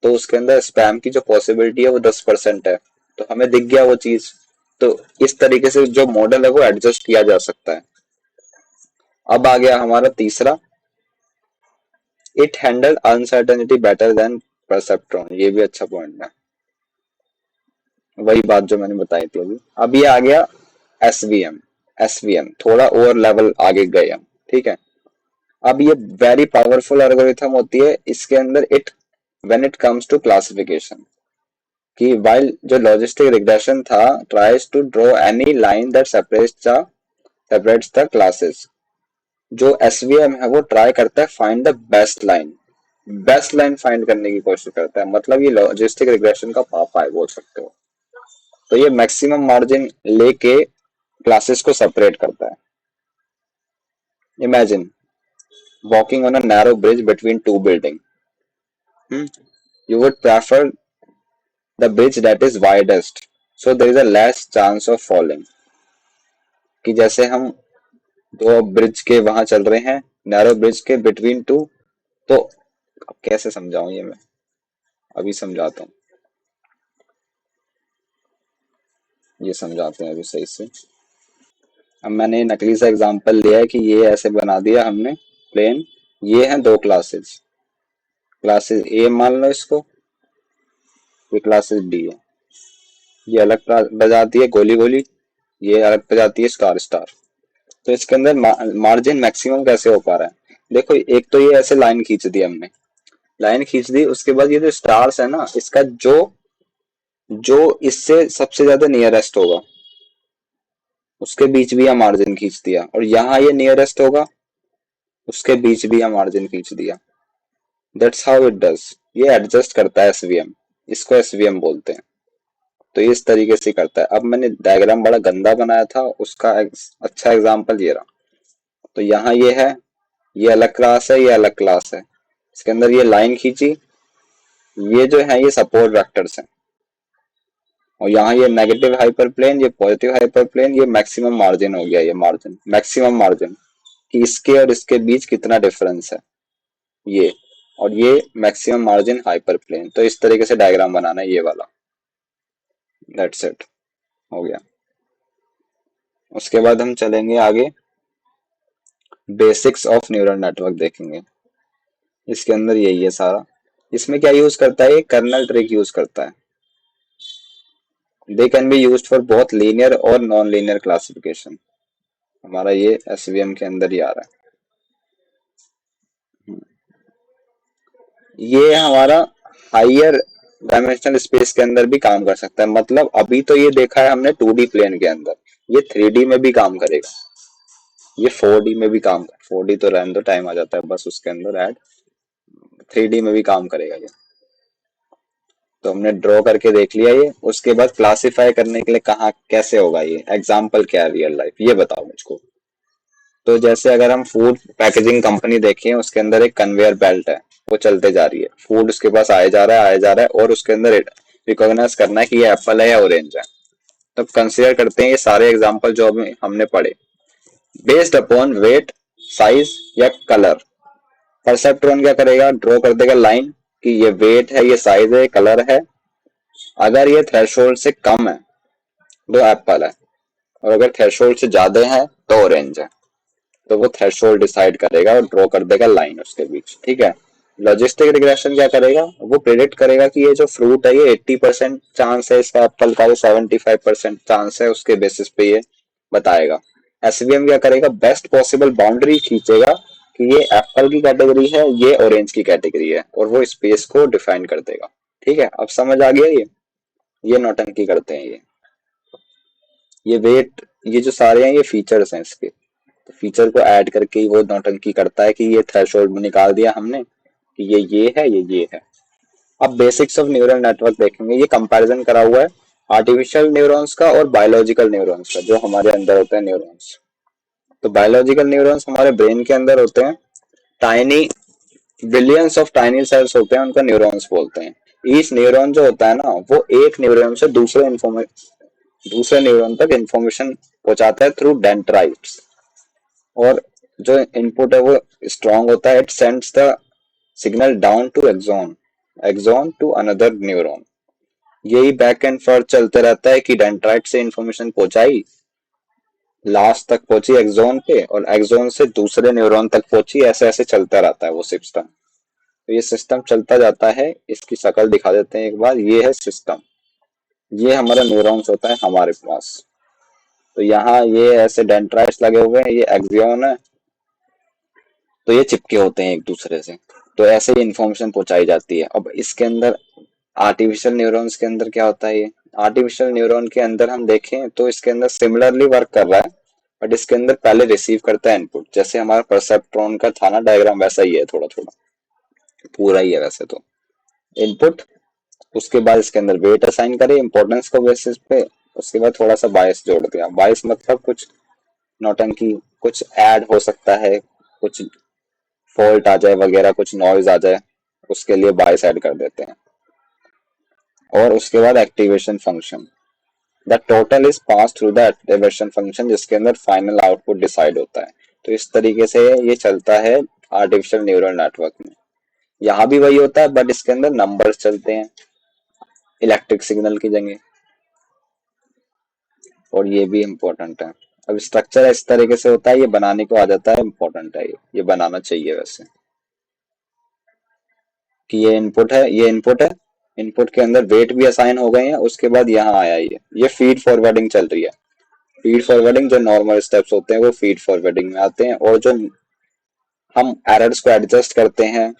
तो उसके अंदर स्पैम की जो पॉसिबिलिटी है वो 10% है, तो हमें दिख गया वो चीज। तो इस तरीके से जो मॉडल है वो एडजस्ट किया जा सकता है। अब आ गया हमारा तीसरा, it handle uncertainty better than perceptron. ये भी अच्छा पॉइंट है, वही बात जो मैंने बताई थी अभी। अब ये आ गया एसवीएम। एसवीएम थोड़ा और लेवल आगे गए हम, ठीक है। अब ये वेरी पावरफुल एल्गोरिथम होती है इसके अंदर, it when it comes to classification, कि while जो लॉजिस्टिक रिग्रेशन था tries to draw any line that separates the classes, जो एसवीएम है वो ट्राई करता है find the best line. Best line find करने की कोशिश करता है, मतलब ये लॉजिस्टिक रिग्रेशन का पापा है बोल सकते हो। तो ये मैक्सिमम मार्जिन लेके क्लासेस को सेपरेट करता है। Imagine walking on a narrow bridge between two building, you would prefer the bridge that is widest, so there is a less chance of falling। कि जैसे हम दो ब्रिज के वहां चल रहे हैं, नैरो ब्रिज के बिटवीन टू, तो अब कैसे समझाऊं ये मैं, अभी समझाता हूँ, ये समझाते हैं अभी सही से। अब मैंने नकली सा एग्जांपल लिया है कि ये ऐसे बना दिया हमने प्लेन। ये हैं दो क्लासेस, क्लासेस ए मान लो इसको, ये क्लासेस डी है। ये अलग बजाती है गोली गोली, ये अलग बजाती है स्टार स्टार। तो इसके अंदर मार्जिन मैक्सिमम कैसे हो पा रहा है? देखो, एक तो ये ऐसे लाइन खींच दी हमने, लाइन खींच दी, उसके बाद ये जो स्टार्स है ना, इसका जो जो इससे सबसे ज्यादा नियरेस्ट होगा उसके बीच भी हम मार्जिन खींच दिया, और यहाँ ये नियरेस्ट होगा उसके बीच भी हम मार्जिन खींच दिया। That's how it does. ये एडजस्ट करता है एसवीएम, इसको एसवीएम बोलते हैं। तो ये इस तरीके से करता है। अब मैंने डायग्राम बड़ा गंदा बनाया था, उसका अच्छा एग्जांपल ये रहा। तो यहाँ ये है, ये अलग क्लास है, ये अलग क्लास है, इसके अंदर ये लाइन खींची, ये जो है ये सपोर्ट वेक्टर्स हैं, और यहाँ ये नेगेटिव हाइपर प्लेन, ये पॉजिटिव हाइपर प्लेन, ये मैक्सिमम मार्जिन हो गया, ये मार्जिन मैक्सिमम मार्जिन कि इसके और इसके बीच कितना डिफरेंस है ये, और ये मैक्सिमम मार्जिन हाइपर प्लेन। तो इस तरीके से डायग्राम बनाना है ये वाला। दैट्स इट, हो गया। उसके बाद हम चलेंगे आगे, बेसिक्स ऑफ न्यूरल नेटवर्क देखेंगे। इसके अंदर यही है सारा। इसमें क्या यूज करता है, ये कर्नल ट्रिक यूज करता है। They can be used for both linear और नॉन लीनियर क्लासिफिकेशन। हमारा ये एसवीएम के अंदर ही आ रहा है। ये हमारा हायर डायमेंशनल स्पेस के अंदर भी काम कर सकता है। मतलब अभी तो ये देखा है हमने 2D प्लेन के अंदर, ये 3D में भी काम करेगा, ये 4D में भी काम कर, 4D तो रहने दो, टाइम आ जाता है बस उसके अंदर ऐड, 3D में भी काम करेगा ये। तो हमने ड्रॉ करके देख लिया ये। उसके बाद क्लासिफाई करने के लिए कहाँ कैसे होगा, ये एग्जाम्पल क्या है रियल लाइफ, ये बताओ मुझको। तो जैसे अगर हम फूड पैकेजिंग कंपनी देखें, उसके अंदर एक कन्वेयर बेल्ट है, वो चलते जा रही है, फूड उसके पास आए जा रहा है, आए जा रहा है, और उसके अंदर रिकॉग्नाइज करना है कि ये एप्पल है या ऑरेंज है। तब कंसीडर करते हैं ये सारे एग्जाम्पल जो अभी हमने पढ़े, बेस्ड अपॉन वेट, साइज या कलर। परसेप्ट्रॉन क्या करेगा, ड्रॉ कर देगा लाइन कि ये वेट है, ये साइज है, कलर है। अगर ये थ्रेशोल्ड से कम है तो एप्पल है, और अगर थ्रेशोल्ड से ज्यादा है तो ऑरेंज है। तो वो थ्रेशोल्ड डिसाइड करेगा और ड्रॉ कर देगा लाइन उसके बीच, ठीक है। लॉजिस्टिक रिग्रेशन क्या करेगा, वो प्रिडिक्ट करेगा कि ये जो फ्रूट है ये 80% चांस है इसका एप्पल का, ये 75% चांस है, उसके बेसिस पे ये बताएगा। एसवीएम क्या करेगा, बेस्ट पॉसिबल बाउंड्री खींचेगा कि ये एप्पल की कैटेगरी है, ये ऑरेंज की कैटेगरी है, और वो स्पेस को डिफाइन कर देगा। ठीक है, अब समझ आ गया ये नौटंकी करते हैं ये वेट, ये जो सारे हैं ये फीचर्स हैं इसके। तो फीचर को ऐड करके ही वो नौटंकी करता है कि ये थ्रेशोल्ड में निकाल दिया हमने कि ये है, ये है। अब बेसिक्स ऑफ न्यूरल नेटवर्क देखेंगे। ये कंपैरिजन करा हुआ है आर्टिफिशियल न्यूरॉन्स का और बायोलॉजिकल न्यूरॉन्स का, जो हमारे अंदर होते हैं न्यूरॉन्स। तो बायोलॉजिकल न्यूरॉन्स हमारे ब्रेन के अंदर होते हैं, tiny billions of tiny cells होते हैं, उनको न्यूरॉन्स बोलते हैं। ईच न्यूरॉन जो होता है ना, वो एक न्यूरॉन से दूसरे न्यूरॉन तक इंफॉर्मेशन पहुंचाता है थ्रू डेंड्राइट्स। और जो इनपुट है वो स्ट्रांग होता है, it sends the signal down to axon to another neuron. यही बैक एंड फोर्थ चलते रहता है कि डेंड्राइट से इंफॉर्मेशन पहुंचाई, लास्ट तक पहुंची एक्सॉन पे, और एक्सॉन से दूसरे न्यूरॉन तक पहुंची, ऐसे ऐसे चलता रहता है वो सिस्टम। तो ये सिस्टम चलता जाता है। इसकी शक्ल दिखा देते हैं एक बार, ये है सिस्टम, ये हमारा न्यूरॉन्स होता है हमारे पास। तो यहाँ ये ऐसे डेंड्राइट्स लगे हुए हैं, ये एक्सियन है, तो ये चिपके होते हैं एक दूसरे से। तो ऐसे ही इंफॉर्मेशन पहुंचाई जाती है। अब इसके अंदर आर्टिफिशियल न्यूरॉन्स के अंदर क्या होता है, ये आर्टिफिशियल न्यूरॉन के अंदर हम देखें तो इसके अंदर सिमिलरली वर्क कर रहा है, बट इसके अंदर पहले रिसीव करता है इनपुट। जैसे हमारा परसेप्ट्रॉन का था ना डायग्राम, वैसा ही है, थोड़ा थोड़ा पूरा ही है वैसे तो। इनपुट, उसके बाद इसके अंदर वेट असाइन करे इंपॉर्टेंस को बेसिस पे, उसके बाद थोड़ा सा बायस जोड़ दिया। बायस मतलब कुछ नौटंकी, कुछ ऐड हो सकता है, कुछ फॉल्ट आ जाए वगैरह, कुछ नॉइज आ जाए, उसके लिए बायस ऐड कर देते हैं। और उसके बाद activation function, the total is pass through the activation function, जिसके अंदर फाइनल आउटपुट डिसाइड होता है। तो इस तरीके से ये चलता है आर्टिफिशियल न्यूरल नेटवर्क में। यहाँ भी वही होता है, बट इसके अंदर नंबर्स चलते हैं इलेक्ट्रिक सिग्नल की जगह, और ये भी इम्पोर्टेंट है। अब स्ट्रक्चर इस तरीके से होता है, ये बनाने को आ जाता है, इम्पोर्टेंट है ये बनाना चाहिए वैसे, कि ये इनपुट है, ये इनपुट है, इनपुट के अंदर वेट भी असाइन हो गए हैं, उसके बाद यहाँ आया ये फीड फॉरवर्डिंग चल रही है। फीड फॉरवर्डिंग जो नॉर्मल स्टेप्स होते हैं वो फीड फॉरवर्डिंग में आते हैं, और जो हम एरर्स को एडजस्ट करते हैं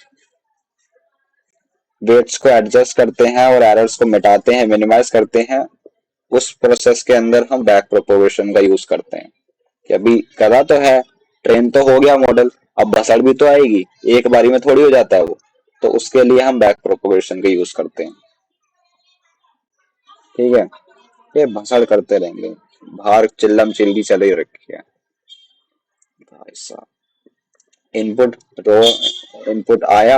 वेट्स को एडजस्ट करते हैं और एरर्स को मिटाते हैं, मिनिमाइज करते हैं। उस प्रोसेस के अंदर हम बैक प्रोपोगेशन का यूज करते हैं कि अभी करा तो है, ट्रेन तो हो गया मॉडल, अब भसड़ भी तो आएगी, एक बारी में थोड़ी हो जाता है वो। तो उसके लिए हम बैक प्रोपोगेशन का यूज करते हैं। ठीक है, ये भसड़ करते रहेंगे, बाहर चिल्लम चिल्ली चल ही रखी है भाई साहब। इनपुट रो, इनपुट आया,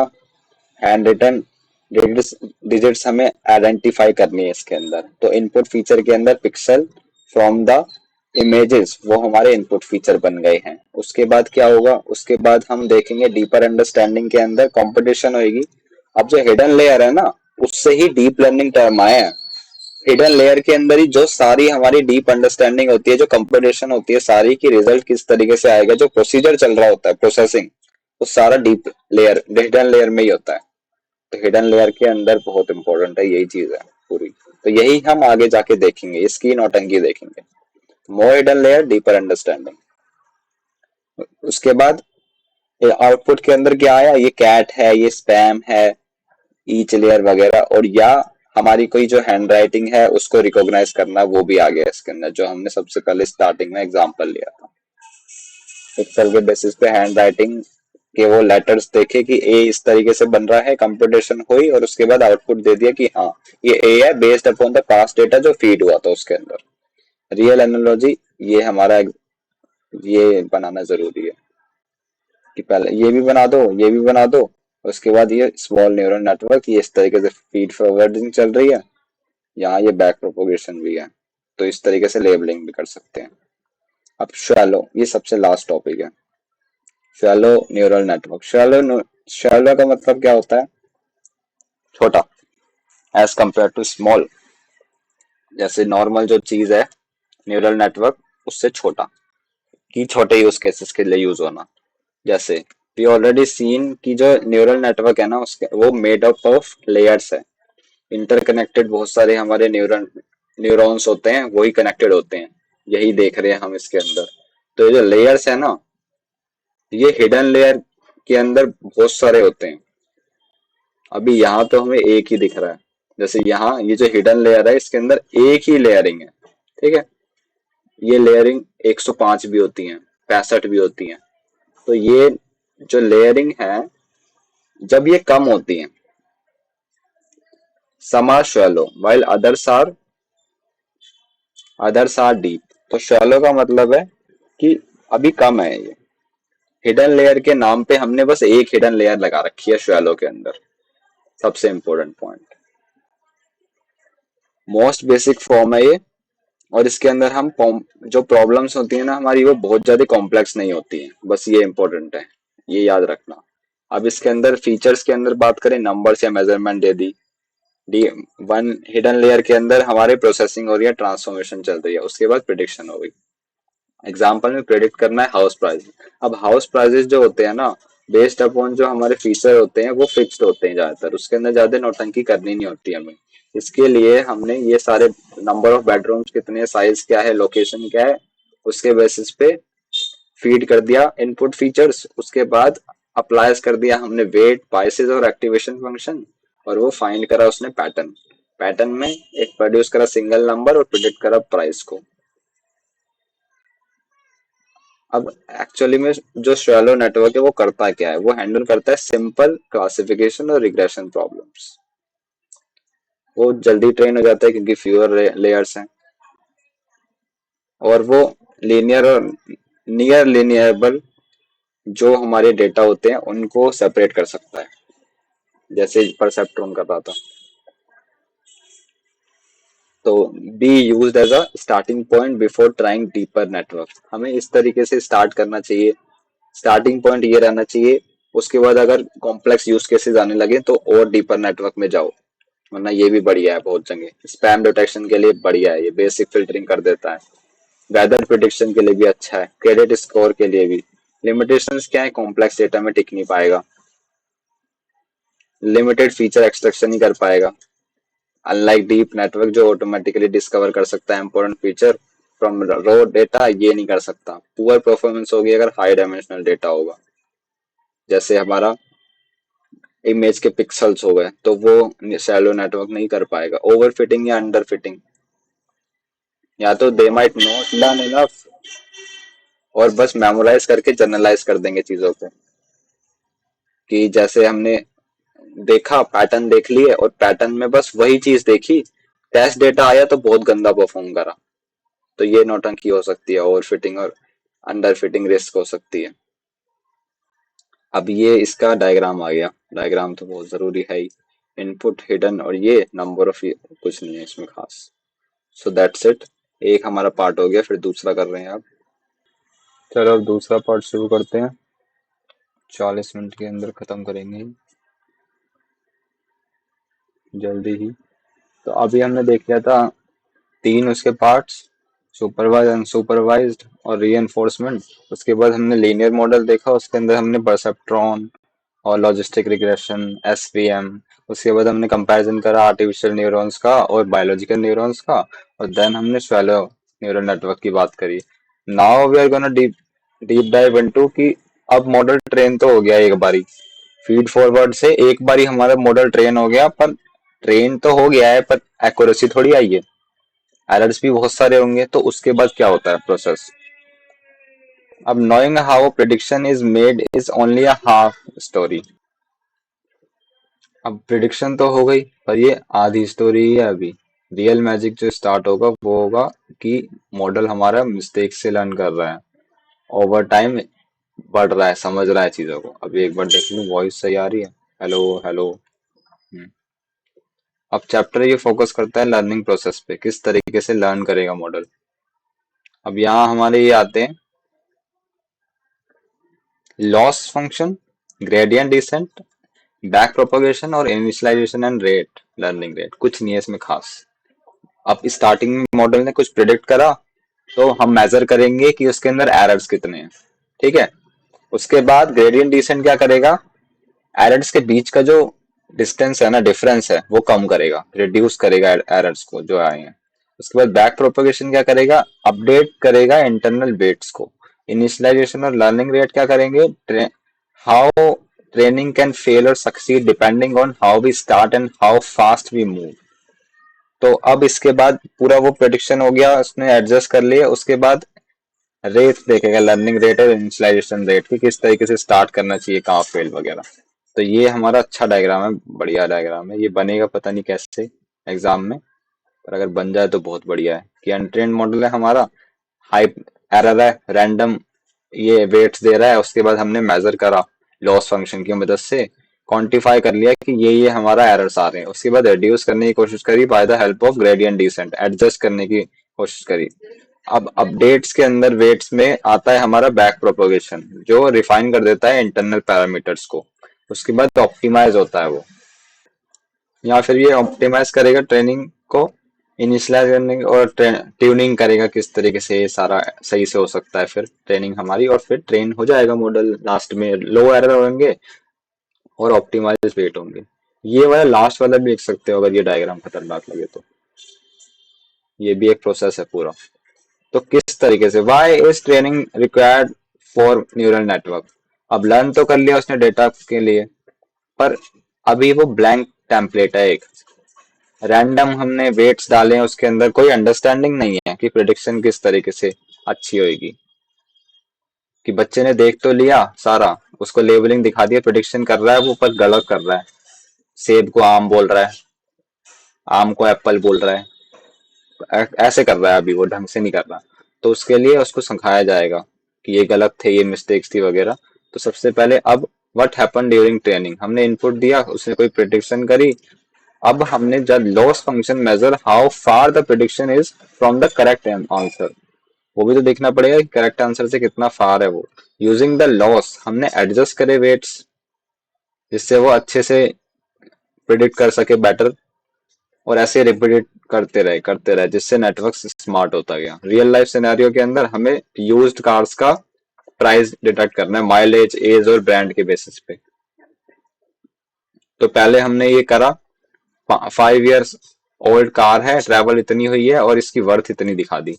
हैंड रिटन डिजिट्स, डिजिट्स हमें आइडेंटिफाई करनी है इसके अंदर। तो इनपुट फीचर के अंदर पिक्सल फ्रॉम द इमेजेस वो हमारे इनपुट फीचर बन गए हैं। उसके बाद क्या होगा, उसके बाद हम देखेंगे डीपर अंडरस्टैंडिंग के अंदर कंपटीशन होगी। अब जो हिडन लेयर है ना, उससे ही डीप लर्निंग टर्म आया है। हिडन लेयर के अंदर ही जो सारी हमारी डीप अंडरस्टैंडिंग होती है, जो कंपटीशन होती है सारी की, रिजल्ट किस तरीके से आएगा, जो प्रोसीजर चल रहा होता है प्रोसेसिंग, वो सारा डीप लेयर हिडन लेयर में ही होता है। तो हिडन लेयर के अंदर बहुत इंपॉर्टेंट है, यही चीज है पूरी। तो यही हम आगे जाके देखेंगे, इसकी नौटंकी देखेंगे। मोर हिडन लेयर डीपर अंडरस्टैंडिंग। उसके बाद आउटपुट के अंदर क्या आया, ये कैट है, ये स्पैम है, ईच लेयर वगैरह, और या हमारी कोई जो हैंड राइटिंग है उसको रिकॉग्नाइज करना, वो भी आ गया इसके अंदर, जो हमने सबसे पहले स्टार्टिंग में एग्जांपल लिया था। एक्सेल के बेसिस पे हैंड राइटिंग के वो लेटर्स देखे कि ए इस तरीके से बन रहा है, कंप्यूटेशन हुई और उसके बाद आउटपुट दे दिया कि हाँ ये ए है, based upon the past data जो फीड हुआ था उसके अंदर। रियल एनालॉजी, ये हमारा ये बनाना जरूरी है कि पहले ये भी बना दो, ये भी बना दो, उसके बाद ये स्मॉल न्यूरल नेटवर्क, ये इस तरीके से फीड फॉरवर्डिंग चल रही है, यहाँ ये बैक प्रोपोगेशन भी है। तो इस तरीके से लेबलिंग भी कर सकते हैं। अब शैलो, ये सबसे लास्ट टॉपिक है, शैलो न्यूरल नेटवर्क। शैलो का मतलब क्या होता है, छोटा, एज कंपेयर टू स्मॉल। जैसे नॉर्मल जो चीज है न्यूरल नेटवर्क, उससे छोटा, कि छोटे यूज केसेस के लिए यूज होना। जैसे वी ऑलरेडी सीन की जो न्यूरल नेटवर्क है ना, उसके वो मेड अप ऑफ लेयर्स है, इंटरकनेक्टेड बहुत सारे हमारे न्यूरॉन्स होते हैं, वही कनेक्टेड होते हैं, यही देख रहे हैं हम इसके अंदर। तो ये जो लेयर्स है ना, ये हिडन लेयर के अंदर बहुत सारे होते हैं। अभी यहाँ तो हमें एक ही दिख रहा है, जैसे यहाँ ये जो हिडन लेयर है इसके अंदर एक ही लेयरिंग है। ठीक है, ये लेयरिंग 105 भी होती है, 65 भी होती है। तो ये जो लेयरिंग है, जब ये कम होती है, some are shallow while others are deep. तो शैलो का मतलब है कि अभी कम है ये। हिडन लेयर के नाम पे हमने बस एक हिडन लेयर लगा रखी है शैलो के अंदर। सबसे important point, most basic form है ये। और इसके अंदर हम जो प्रॉब्लम्स होती है ना हमारी, वो बहुत ज्यादा कॉम्प्लेक्स नहीं होती है, बस ये इंपॉर्टेंट है, ये याद रखना। अब इसके अंदर फीचर्स के अंदर बात करें, नंबर्स या मेजरमेंट दे दी। डी वन हिडन लेयर के अंदर हमारे प्रोसेसिंग हो रही है, ट्रांसफॉर्मेशन चल रही है, उसके बाद प्रिडिक्शन हो गई। एग्जाम्पल में प्रेडिक्ट करना है हाउस प्राइस। अब हाउस प्राइजेस जो होते हैं ना, बेस्ड अपॉन जो हमारे फीचर होते हैं वो फिक्स्ड होते हैं ज्यादातर, उसके अंदर ज्यादा नौटंकी करनी नहीं होती हमें। इसके लिए हमने ये सारे नंबर ऑफ बेडरूम्स कितने, साइज क्या है, लोकेशन क्या है, उसके बेसिस पे फीड कर दिया इनपुट फीचर्स। उसके बाद अप्लाइज कर दिया हमने वेट, बाइसेस और एक्टिवेशन फंक्शन, और वो फाइंड करा उसने पैटर्न। पैटर्न में एक प्रोड्यूस करा सिंगल नंबर और प्रिडिक्ट करा प्राइस को। अब एक्चुअली में जो शैलो नेटवर्क है वो करता क्या है, वो हैंडल करता है सिंपल क्लासिफिकेशन और रिग्रेशन प्रॉब्लम्स। वो जल्दी ट्रेन हो जाता है क्योंकि फ्यूअर लेयर्स हैं, और वो लीनियर और नियर लीनियरेबल जो हमारे डेटा होते हैं उनको सेपरेट कर सकता है, जैसे परसेप्ट्रॉन कर रहा था। तो be used as a starting point before trying deeper network. हमें इस तरीके से स्टार्ट करना चाहिए, स्टार्टिंग पॉइंट ये रहना चाहिए। उसके बाद अगर कॉम्प्लेक्स यूज केसेस आने लगे तो और डीपर नेटवर्क में जाओ, वरना ये भी बढ़िया है बहुत जगह। स्पैम डिटेक्शन के लिए बढ़िया है, ये बेसिक फिल्टरिंग कर देता है। वेदर प्रिडिक्शन के लिए भी अच्छा है, क्रेडिट स्कोर के लिए भी। लिमिटेशंस क्या है, कॉम्प्लेक्स डेटा में टिक नहीं पाएगा, लिमिटेड फीचर एक्सट्रैक्शन ही कर पाएगा। अनलाइक डीप नेटवर्क जो ऑटोमेटिकली डिस्कवर कर सकता है important feature from raw data, ये नहीं कर सकता। पुअर परफॉर्मेंस होगी अगर हाई डायमेंशनल डेटा होगा, जैसे हमारा इमेज के पिक्सल्स हो गए, तो वो शैलो नेटवर्क नहीं कर पाएगा। ओवर फिटिंग या अंडर फिटिंग, या तो they might not learn enough, और बस मेमोराइज करके जनरलाइज कर देंगे चीजों को, कि जैसे हमने देखा, पैटर्न देख लिए और पैटर्न में बस वही चीज देखी, टेस्ट डेटा आया तो बहुत गंदा परफॉर्म करा। तो ये नौटंकी हो सकती है, ओवर फिटिंग और अंडर फिटिंग रिस्क हो सकती है। अब ये इसका डायग्राम आ गया, डायग्राम तो बहुत जरूरी है ही। इनपुट हिडन और ये नंबर ऑफ, कुछ नहीं है इसमें खास। सो दैट्स इट, एक हमारा पार्ट हो गया, फिर दूसरा कर रहे हैं अब। चलो अब दूसरा पार्ट शुरू करते हैं, 40 मिनट के अंदर खत्म करेंगे जल्दी ही। तो अभी हमने देख लिया था तीन उसके पार्ट्स, सुपरवाइज, अनसुपरवाइज्ड और रीइंफोर्समेंट। उसके बाद हमने लीनियर मॉडल देखा, उसके अंदर हमने परसेप्ट्रॉन और लॉजिस्टिक रिग्रेशन, एसवीएम। उसके बाद हमने कंपैरिजन करा आर्टिफिशियल न्यूरॉन्स का और बायोलॉजिकल न्यूरॉन्स का, और देन हमने स्वैलो न्यूरल नेटवर्क की बात करी। Now we are gonna deep deep dive into कि अब मॉडल ट्रेन तो हो गया एक बारी, फीड फॉरवर्ड से एक बारी हमारा मॉडल ट्रेन हो गया, पर ट्रेन तो हो गया है पर एक्यूरेसी थोड़ी आई है, एरर्स भी बहुत सारे होंगे। तो उसके बाद क्या होता है प्रोसेस। अब knowing how prediction is made is only a half story. अब प्रिडिक्शन तो हो गई, पर ये आधी स्टोरी है अभी। रियल मैजिक जो स्टार्ट होगा वो होगा कि मॉडल हमारा मिस्टेक से लर्न कर रहा है, ओवर टाइम बढ़ रहा है, समझ रहा है चीजों को। अभी एक बार देख लूं वॉइस सही आ रही है, हेलो हेलो। हम्म। अब चैप्टर ये फोकस करता है लर्निंग प्रोसेस पे, किस तरीके से लर्न करेगा मॉडल। अब यहाँ हमारे ये आते हैं loss function, gradient descent, back propagation और initialization and rate, learning rate. कुछ नहीं है इसमें खास। अब स्टार्टिंग में मॉडल ने कुछ प्रिडिक्ट करा, तो हम मेजर करेंगे कि उसके अंदर एरर्स कितने हैं, ठीक है। उसके बाद ग्रेडियंट डिसेंट क्या करेगा, एरर्स के बीच का जो डिस्टेंस है ना, डिफरेंस है, वो कम करेगा, रिड्यूस करेगा एरर्स को जो आए हैं। उसके बाद बैक प्रोपगेशन क्या करेगा, अपडेट करेगा इंटरनल वेट्स को। इनिशियलाइजेशन और लर्निंग रेट क्या करेंगे, हाउ ट्रेनिंग कैन फेल और succeed depending on how we start and how fast we move. तो अब इसके बाद पूरा वो प्रेडिक्शन हो गया, उसने एडजस्ट कर लिया। उसके बाद रेट देखेगा, लर्निंग रेट और इनिशियलाइजेशन रेट की, किस तरीके से स्टार्ट करना चाहिए, कहाँ फेल वगैरह। तो ये हमारा अच्छा डायग्राम है, बढ़िया डायग्राम है। ये बनेगा पता नहीं कैसे एग्जाम में, पर अगर बन जाए तो बहुत बढ़िया है। कि अनट्रेन्ड मॉडल है हमारा, हाई एरर है, रैंडम ये वेट्स दे रहा है। उसके बाद हमने मेजर करा लॉस फंक्शन की मदद से, क्वांटिफाई कर लिया कि ये हमारा एरर्स आ रहे हैं। उसके बाद रिड्यूस करने की कोशिश करी by the help of gradient descent, adjust करने की कोशिश करी। अब अपडेट्स के अंदर वेट्स में आता है हमारा बैक प्रोपोगेशन, जो रिफाइन कर देता है इंटरनल पैरामीटर्स को। उसके बाद ऑप्टिमाइज होता है वो, या फिर ये ऑप्टिमाइज करेगा ट्रेनिंग को, इनिशियलाइज करने और ट्यूनिंग करेगा किस तरीके से ये सारा सही से हो सकता है, फिर ट्रेनिंग हमारी, और फिर ट्रेन हो जाएगा मॉडल। लास्ट में लो एरर होंगे और ऑप्टिमाइज वेट होंगे। ये वाला लास्ट वाला भी लिख सकते हो अगर ये डायग्राम खतरनाक लगे तो। ये भी एक प्रोसेस है पूरा। तो किस तरीके से, why is training required for neural network. अब लर्न तो कर लिया उसने डेटा के लिए, पर अभी वो ब्लैंक टेम्पलेट है एक, रैंडम हमने वेट्स डाले हैं उसके अंदर, कोई अंडरस्टैंडिंग नहीं है कि प्रिडिक्शन किस तरीके से अच्छी होगी। कि बच्चे ने देख तो लिया सारा, उसको लेबलिंग दिखा दिया, प्रिडिक्शन कर रहा है वो, पर गलत कर रहा है। सेब को आम बोल रहा है, आम को एप्पल बोल रहा है, ऐसे कर रहा है अभी वो, ढंग से नहीं कर रहा। तो उसके लिए उसको सिखाया जाएगा कि ये गलत थे, ये मिस्टेक्स थी वगैरह। तो सबसे पहले अब व्हाट हैपन ड्यूरिंग ट्रेनिंग, हमने इनपुट दिया, उसने कोई प्रिडिक्शन करी। अब हमने जब loss function major how far the prediction is from the correct answer, वो भी तो देखना पड़ेगा कि करेक्ट आंसर से कितना फार है वो। यूजिंग द लॉस हमने एडजस्ट करे वेट्स, जिससे वो अच्छे से प्रिडिक्ट कर सके बेटर, और ऐसे रिपीट करते रहे जिससे नेटवर्क स्मार्ट होता गया। रियल लाइफ सिनेरियो के अंदर हमें यूज्ड कार्स का प्राइस डिटेक्ट करना है माइलेज, एज और ब्रांड के बेसिस पे। तो पहले हमने ये करा, 5 इयर्स ओल्ड कार है, ट्रैवल इतनी हुई है और इसकी वर्थ इतनी दिखा दी।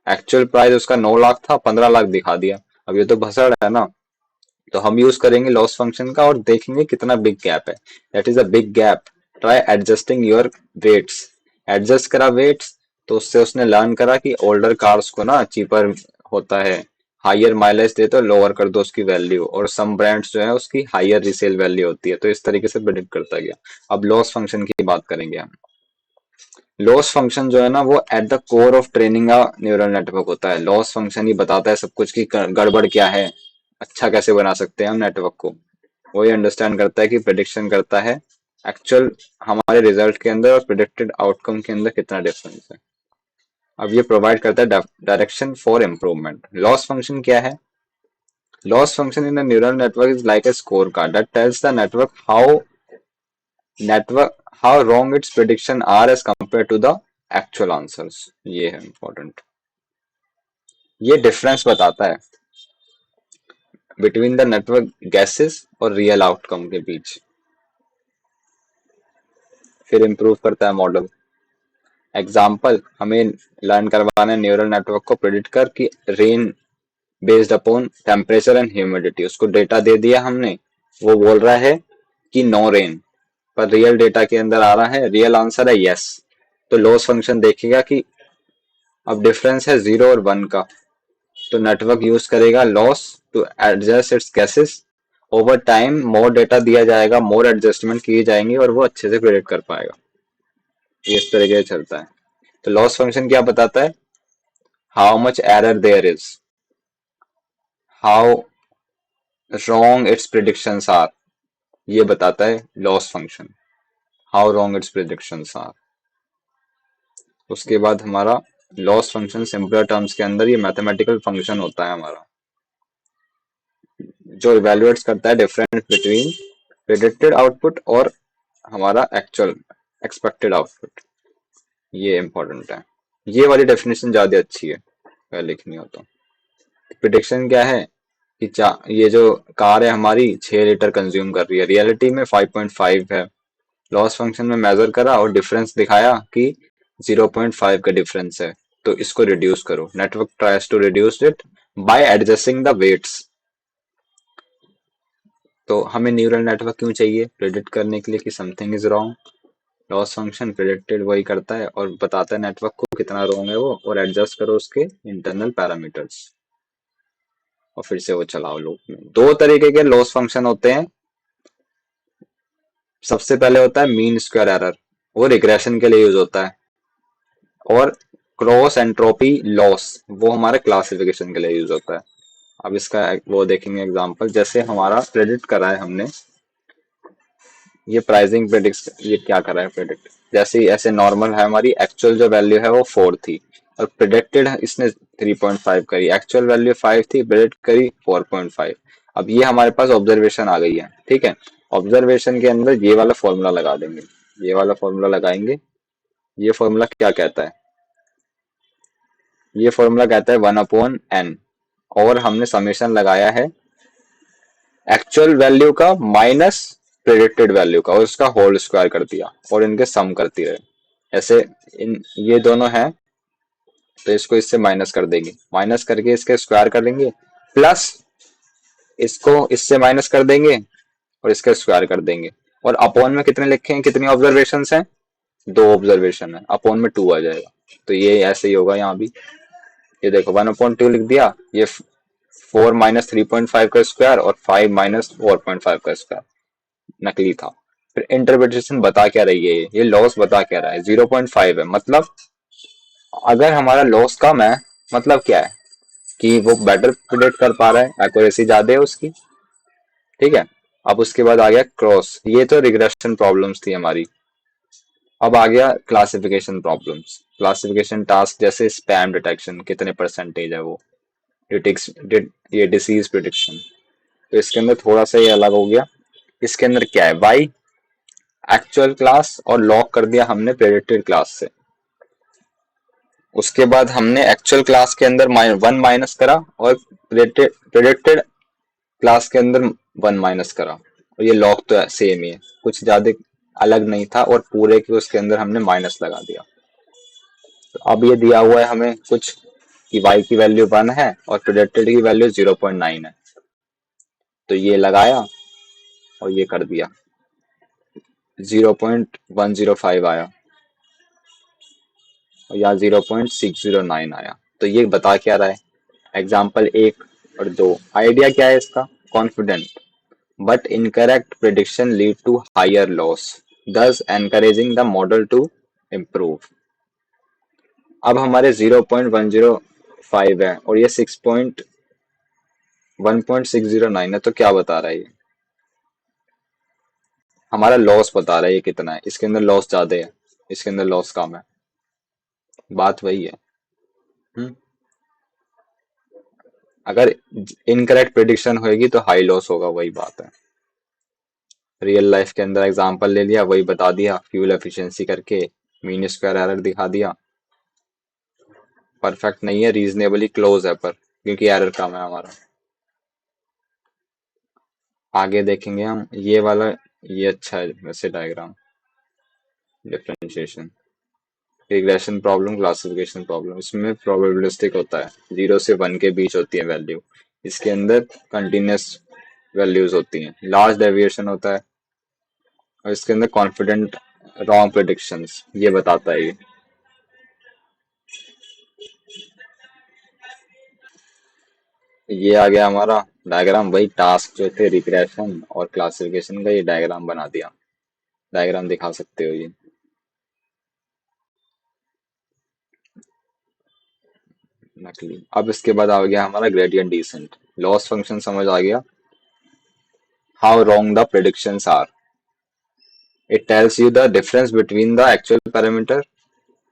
एक्चुअल प्राइस उसका 9 लाख था, 15 लाख दिखा दिया। अब ये तो भसड़ है ना। तो हम यूज करेंगे लॉस फंक्शन का और देखेंगे कितना बिग गैप है। That is a big gap. Try adjusting your weights. Adjust करा वेट्स, तो उससे उसने लर्न करा कि ओल्डर कार्स को ना चीपर होता है, हायर माइलेज दे तो लोअर कर दो उसकी वैल्यू, और सम ब्रांड्स जो है उसकी हायर रिसेल वैल्यू होती है। तो इस तरीके से प्रेडिक्ट करता गया। अब लॉस फंक्शन की बात करेंगे हम। लॉस फंक्शन जो है ना वो at the core of training a neural network होता है। लॉस फंक्शन ही बताता है सब कुछ कि गड़बड़ क्या है, अच्छा कैसे बना सकते हैं हम नेटवर्क को। वही अंडरस्टैंड करता है कि प्रिडिक्शन करता है एक्चुअल हमारे रिजल्ट के अंदर और प्रिडिक्टेड आउटकम के अंदर कितना डिफरेंस है। अब ये प्रोवाइड करता है direction for improvement. Loss function क्या है? Loss function in a neural network is like a scorecard that tells the network how wrong its prediction are as compared to the actual answers। ये है important। ये डिफरेंस बताता है बिटवीन द नेटवर्क गैसेस और रियल आउटकम के बीच। फिर इम्प्रूव करता है मॉडल। एग्जाम्पल, हमें लर्न करवाना है न्यूरल नेटवर्क को प्रेडिक्ट कर कि rain based upon temperature and humidity. उसको डेटा दे दिया हमने, वो बोल रहा है कि नो रेन, पर रियल डेटा के अंदर आ रहा है, रियल आंसर है यस। तो लॉस फंक्शन देखेगा कि अब डिफरेंस है 0 और 1 का, तो नेटवर्क यूज करेगा loss to adjust its guesses. Over time more data दिया जाएगा, मोर एडजस्टमेंट किए जाएंगे और वो अच्छे से प्रेडिक्ट कर पाएगा। ये इस तरीके से चलता है। तो लॉस फंक्शन क्या बताता है? How much error there is, how wrong its predictions are, ये बताता है loss function. How wrong its predictions are. उसके बाद हमारा लॉस फंक्शन सिंपलर टर्म्स के अंदर ये मैथमेटिकल फंक्शन होता है हमारा, जो इवेलुएट्स करता है डिफरेंस बिटवीन प्रेडिक्टेड आउटपुट और हमारा एक्चुअल एक्सपेक्टेड आउटपुट। ये इंपॉर्टेंट है। ये वाली डेफिनेशन ज्यादा अच्छी है अगर लिखनी हो तो। प्रिडिक्शन क्या है कि ये जो कार है हमारी 6 लीटर कंज्यूम कर रही है, रियलिटी में 5.5 है। लॉस फंक्शन में मेजर करा और डिफरेंस दिखाया कि 0.5 का डिफरेंस है, तो इसको रिड्यूस करो। Network tries to reduce it by adjusting the weights. तो हमें न्यूरल नेटवर्क क्यों चाहिए? प्रेडिक्ट करने के लिए कि something is wrong. Loss function predicted वही करता है और बताता है नेटवर्क को कितना रॉन्ग है वो, और एडजस्ट करो उसके इंटरनल पैरामीटर्स और फिर से वो चलाओ लूप में। दो तरीके के लॉस फंक्शन होते हैं। सबसे पहले होता है मीन स्क्वायर एरर, वो रिग्रेशन के लिए यूज होता है। और क्रॉस एंट्रोपी लॉस, वो हमारे क्लासिफिकेशन के लिए यूज होता है। अब इसका वो देखेंगे एग्जांपल। जैसे हमारा प्रेडिक्ट करा है हमने, ये प्राइसिंग प्रेडिक्ट, ये क्या करा है प्रेडिक्ट, जैसे ऐसे नॉर्मल है, हमारी एक्चुअल जो वैल्यू है वो 4 थी और प्रेडिक्टेड इसने 3.5 करी। एक्चुअल वैल्यू 5 थी, प्रेडिक्ट करी 4.5। अब ये हमारे पास ऑब्जर्वेशन आ गई है, ठीक है। ऑब्जर्वेशन के अंदर ये वाला फॉर्मूला लगा देंगे, ये वाला फॉर्मूला लगाएंगे। ये फॉर्मूला क्या कहता है? ये फॉर्मूला कहता है 1/n, और हमने समेशन लगाया है एक्चुअल वैल्यू का माइनस प्रेडिक्टेड वैल्यू का, और उसका होल स्क्वायर कर दिया और इनके सम करती रहे। ऐसे इन ये दोनों हैं, तो इसको इससे माइनस कर देंगे, माइनस करके इसके स्क्वायर कर देंगे, प्लस इसको इससे माइनस कर देंगे और इसका स्क्वायर कर देंगे। और अपॉन में कितने लिखे हैं, कितनी ऑब्जर्वेशन है? 2 ऑब्जर्वेशन है, अपॉन में 2 आ जाएगा। तो ये ऐसे ही होगा यहाँ भी। ये देखो 1/2 लिख दिया, ये 4 माइनस 3.5 का स्क्वायर और 5 माइनस 4.5 का स्क्वायर नकली था। फिर इंटरप्रिटेशन बता क्या रही है, ये लॉस बता क्या रहा है? 0.5 है, मतलब अगर हमारा लॉस कम है, मतलब क्या है कि वो बेटर प्रिडिक्ट कर पा रहा है, एक्यूरेसी ज्यादा है उसकी, ठीक है। अब उसके बाद आ गया क्रॉस, ये तो रिग्रेशन प्रॉब्लम्स थी हमारी। अब आ गया क्लासिफिकेशन प्रॉब्लम्स। क्लासिफिकेशन टास्क जैसे स्पैम डिटेक्शन, कितने परसेंटेज है वो, ये डिसीज प्रिडिक्शन। तो इसके अंदर थोड़ा सा ये अलग हो गया। इसके अंदर क्या है, वाई एक्चुअल क्लास और लॉक कर दिया हमने प्रेडिक्टेड क्लास से। उसके बाद हमने एक्चुअल क्लास के अंदर 1 माइनस करा और प्रेडिक्टेड क्लास के अंदर 1 माइनस करा, और ये लॉक तो सेम ही है, कुछ ज्यादा अलग नहीं था, और पूरे के उसके अंदर हमने माइनस लगा दिया। तो अब ये दिया हुआ है हमें कुछ कि y की वैल्यू 1 है और प्रेडिक्टेड की वैल्यू 0.9 है। तो ये लगाया और ये कर दिया, 0.105 आया और यहाँ 0.609 आया। तो ये बता क्या रहा है? एग्जाम्पल एक और दो, आइडिया क्या है इसका? Confident but incorrect prediction lead to higher loss, thus encouraging the model to improve। अब हमारे 0.105 है और ये 1.609 है, तो क्या बता रहा है ये? हमारा लॉस बता रहा है ये कितना है। इसके अंदर लॉस ज्यादा है, इसके अंदर लॉस कम है। बात वही है। हम्म? अगर इनकरेक्ट प्रिडिक्शन होगी तो हाई लॉस होगा, वही बात है। रियल लाइफ के अंदर एग्जांपल ले लिया, वही बता दिया, फ्यूल एफिशिएंसी करके मीन स्क्वायर एरर दिखा दिया। परफेक्ट नहीं है, रीजनेबली क्लोज है, पर क्योंकि एरर कम है हमारा। आगे देखेंगे हम ये वाला, ये अच्छा है वैसे diagram. Differentiation, regression problem, classification problem, इसमें प्रोबेबिलिस्टिक होता है, 0 से 1 के बीच होती है वैल्यू। इसके अंदर कंटिन्यूस वैल्यूज होती हैं, लार्ज डेविएशन होता है, और इसके अंदर कॉन्फिडेंट रॉन्ग प्रिडिक्शंस, ये बताता है ये आ गया हमारा डायग्राम। वही टास्क जो थे रिग्रेशन और क्लासिफिकेशन का, ये डायग्राम बना दिया। डायग्राम दिखा सकते हो ये। नकली। अब इसके बाद आ गया हमारा ग्रेडियंट डिसेंट। लॉस फंक्शन समझ आ गया, how wrong the predictions are. It tells you the difference between the actual parameter,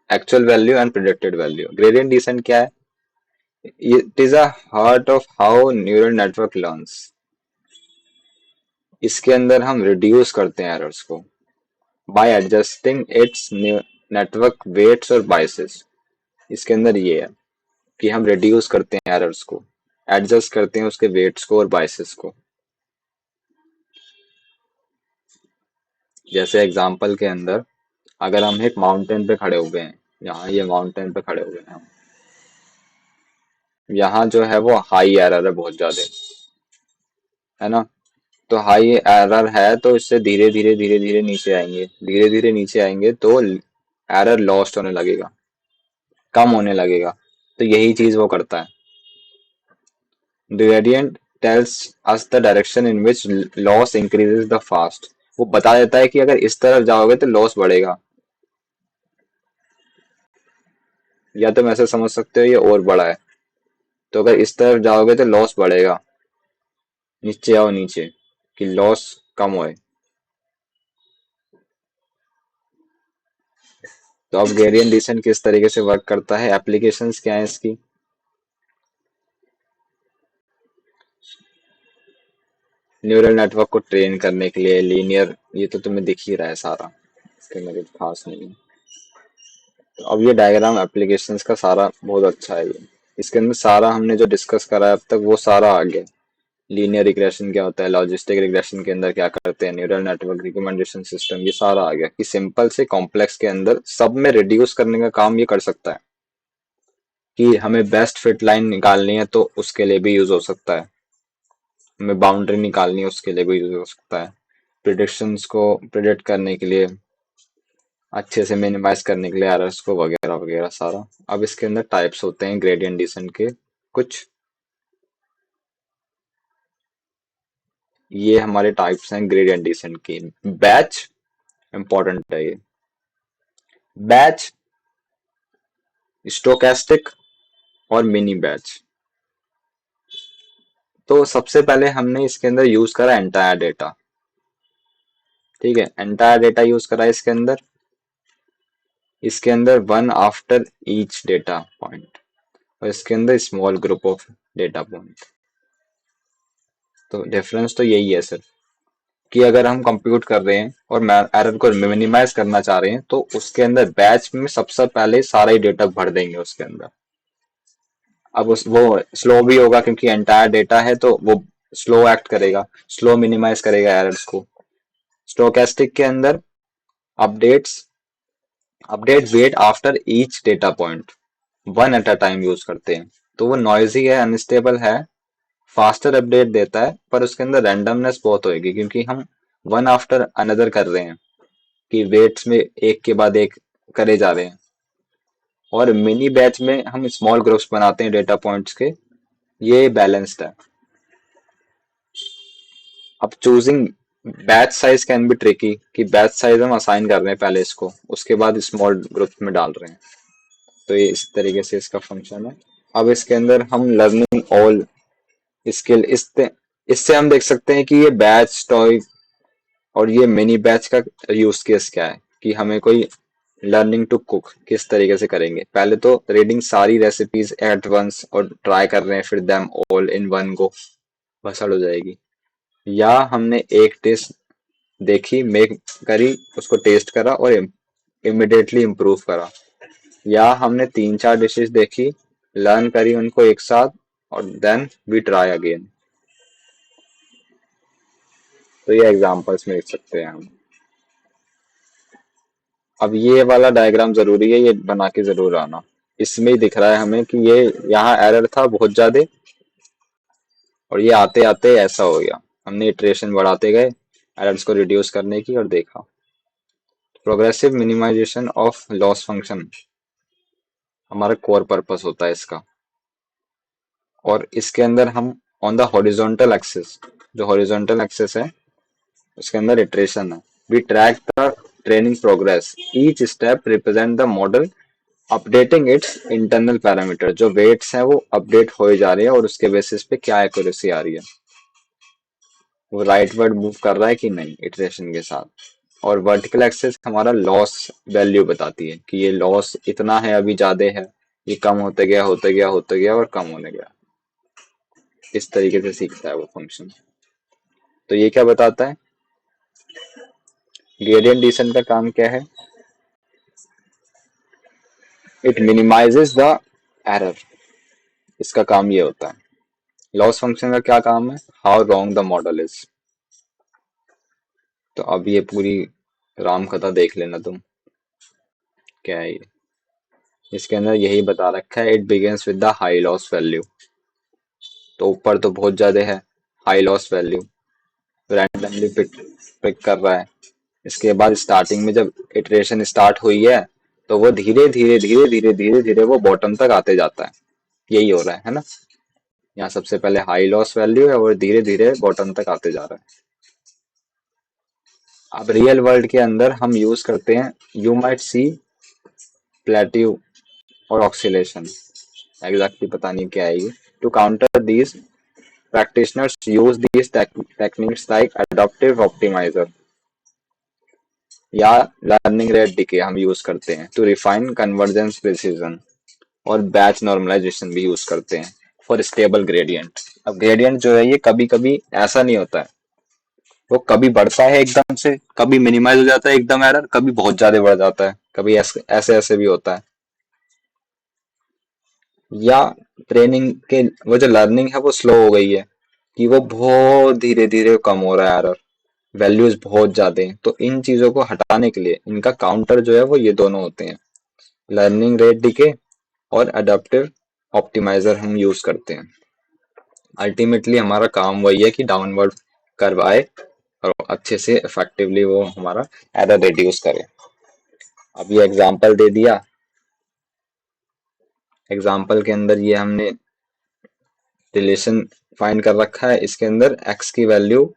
actual value and predicted value. Gradient descent क्या है? It is a heart of how neural network learns. इसके अंदर हम रिड्यूस करते हैं एरर्स को by adjusting its network weights और बायसेस। इसके अंदर ये है कि हम रिड्यूस करते हैं एरर्स को, एडजस्ट करते हैं उसके वेट्स को और बायसेस को। जैसे एग्जांपल के अंदर, अगर हम एक माउंटेन पे खड़े हुए हैं, यहाँ ये माउंटेन पे खड़े हुए हैं हम, यहाँ जो है वो हाई एरर है बहुत ज्यादा, है ना? तो हाई एरर है तो इससे धीरे धीरे धीरे धीरे नीचे आएंगे, धीरे धीरे नीचे आएंगे तो एरर लॉस्ट होने लगेगा, कम होने लगेगा। तो यही चीज वो करता है। The gradient tells us the direction in which loss increases the fast। वो बता देता है कि अगर इस तरफ जाओगे तो लॉस बढ़ेगा, या तुम ऐसे समझ सकते हो ये और बड़ा है, तो अगर इस तरफ जाओगे तो लॉस बढ़ेगा, नीचे आओ नीचे, कि लॉस कम होए। तो अब ग्रेडियंट डिसेंट किस तरीके से वर्क करता है, एप्लीकेशंस क्या है इसकी? न्यूरल नेटवर्क को ट्रेन करने के लिए लीनियर, ये तो तुम्हें दिख ही रहा है सारा, इसके अंदर कुछ खास नहीं है। तो अब ये डायग्राम एप्लीकेशंस का सारा बहुत अच्छा है ये। इसके अंदर सारा हमने जो डिस्कस करा है अब तक वो सारा आ गया। लीनियर रिग्रेशन क्या होता है, लॉजिस्टिक रिग्रेशन के अंदर क्या करते हैं, न्यूरल नेटवर्क रिकमेंडेशन सिस्टम, ये सारा आ गया कि सिंपल से कॉम्प्लेक्स के अंदर सब में रिड्यूस करने का काम ये कर सकता है। कि हमें बेस्ट फिट लाइन निकालनी है तो उसके लिए भी यूज हो सकता है, हमें बाउंड्री निकालनी है उसके लिए भी यूज हो सकता है, प्रिडिक्शंस को प्रिडिक्ट करने के लिए, अच्छे से मिनिमाइज करने के लिए एरर्स को, वगैरह वगैरह सारा। अब इसके अंदर टाइप्स होते हैं ग्रेडियंट डिसेंट के कुछ, ये हमारे टाइप्स हैं ग्रेडियंट डिसेंट के। बैच, इंपॉर्टेंट है ये। बैच, स्टोकेस्टिक और मिनी बैच। तो सबसे पहले हमने इसके अंदर यूज करा एंटायर डेटा। ठीक है, एंटायर डेटा यूज करा इसके अंदर। इसके अंदर one after each data point, और इसके अंदर small group of data point. तो डिफरेंस तो यही है सिर्फ, कि अगर हम कंप्यूट कर रहे हैं और एरर को मिनिमाइज करना चाह रहे हैं तो उसके अंदर बैच में सबसे पहले सारा ही डेटा भर देंगे उसके अंदर। अब उस वो स्लो भी होगा क्योंकि एंटायर डेटा है तो वो स्लो एक्ट करेगा, स्लो मिनिमाइज करेगा एरर्स को। स्टोकेस्टिक के अंदर updates, update weight after each data point, one at a time use करते हैं, तो वो नॉइजी है, अनस्टेबल है, फास्टर अपडेट देता है पर उसके अंदर रैंडमनेस बहुत होगी क्योंकि हम वन आफ्टर अनदर कर रहे हैं कि वेट्स में एक के बाद एक करे जा रहे हैं। और मिनी बैच में हम स्मॉल ग्रुप्स बनाते हैं डेटा पॉइंट्स के। ये बैलेंस्ड है। अब choosing batch size can be tricky कि बैच साइज हम असाइन कर रहे हैं पहले इसको, उसके बाद स्मॉल ग्रुप में डाल रहे हैं। तो ये इस तरीके से इसका फंक्शन है। अब इसके अंदर हम लर्निंग ऑल स्किल इससे हम देख सकते हैं कि ये बैच टॉय और ये मिनी बैच का यूज केस क्या है कि हमें कोई लर्निंग टू कुक किस तरीके से करेंगे। पहले तो रीडिंग सारी रेसिपीज एट वंस और ट्राई कर रहे हैं फिर them all in one go, भसड़ हो जाएगी। या हमने एक टेस्ट देखी, मेक करी, उसको टेस्ट करा और इमिडिएटली इम्प्रूव करा। या हमने तीन चार डिशेस देखी, लर्न करी उनको एक साथ और देन वी ट्राई अगेन। तो ये एग्जांपल्स में लिख सकते हैं हम। अब ये वाला डायग्राम जरूरी है, ये बना के जरूर आना। इसमें ही दिख रहा है हमें कि ये यहाँ एरर था बहुत ज्यादा और ये आते आते ऐसा हो गया। हमने इटरेशन बढ़ाते गए एरर्स को रिड्यूस करने की और देखा। Progressive minimization of loss function हमारा कोर पर्पस होता है इसका। और इसके अंदर हम ऑन द हॉरिजॉन्टल एक्सिस, जो हॉरिजॉन्टल एक्सिस है उसके अंदर इटरेशन है। We track the training progress, each step represent the model updating its internal parameter. जो वेट्स हैं वो अपडेट हो जा रही है और उसके बेसिस पे क्या एक्यूरेसी आ रही है, वो राइट वर्ड मूव कर रहा है कि नहीं इटरेशन के साथ। और वर्टिकल एक्सिस हमारा लॉस वैल्यू बताती है कि ये लॉस इतना है, अभी ज्यादा है, ये कम होते गया होते गया होते गया और कम होने गया। इस तरीके से सीखता है वो फंक्शन। तो ये क्या बताता है, ग्रेडियंट डिसेंट का काम क्या है, इट मिनिमाइजेस द एरर। इसका काम ये होता है। लॉस फंक्शन का क्या काम है, how wrong the model is. तो अब ये पूरी राम कथा देख लेना तुम, क्या है ये। इसके अंदर यही बता रखा है, it begins with the high loss value. तो ऊपर तो बहुत ज्यादा है high loss value, randomly pick कर रहा है। इसके बाद स्टार्टिंग में जब इटरेशन स्टार्ट हुई है तो वो धीरे धीरे धीरे धीरे धीरे धीरे वो बॉटम तक आते जाता है। यही हो रहा है ना। यहाँ सबसे पहले हाई लॉस वैल्यू है और धीरे धीरे बॉटम तक आते जा रहा है। अब रियल वर्ल्ड के अंदर हम यूज करते हैं, यू माइट सी प्लेट्यू और ऑक्सीलेशन, एग्जैक्टली पता नहीं क्या है ये। To counter these practitioners use these techniques like adaptive optimizer या लर्निंग रेट डिके हम यूज करते हैं टू रिफाइन कन्वर्जेंस प्रिसीजन। और बैच नॉर्मलाइजेशन भी यूज करते हैं फॉर स्टेबल ग्रेडियंट। अब ग्रेडियंट जो है ये कभी कभी ऐसा नहीं होता है, वो कभी बढ़ता है एकदम से, कभी मिनिमाइज हो जाता है एकदम एरर, कभी बहुत ज्यादा बढ़ जाता है, कभी ऐसे ऐसे ऐसे भी होता है। या ट्रेनिंग के वो जो लर्निंग है वो स्लो हो गई है कि वो बहुत धीरे धीरे कम हो रहा है एरर, वैल्यूज बहुत ज्यादा हैं। तो इन चीजों को हटाने के लिए इनका काउंटर जो है वो ये दोनों होते हैं, लर्निंग रेट डिके और अडेप्टिव ऑप्टिमाइजर हम यूज करते हैं। अल्टीमेटली हमारा काम वही है कि डाउनवर्ड कर्व आए और अच्छे से इफेक्टिवली वो हमारा एरर रिड्यूस करे। अब ये एग्जांपल दे दिया, एग्जांपल के अंदर ये हमने रिलेशन फाइंड कर रखा है। इसके अंदर x की वैल्यू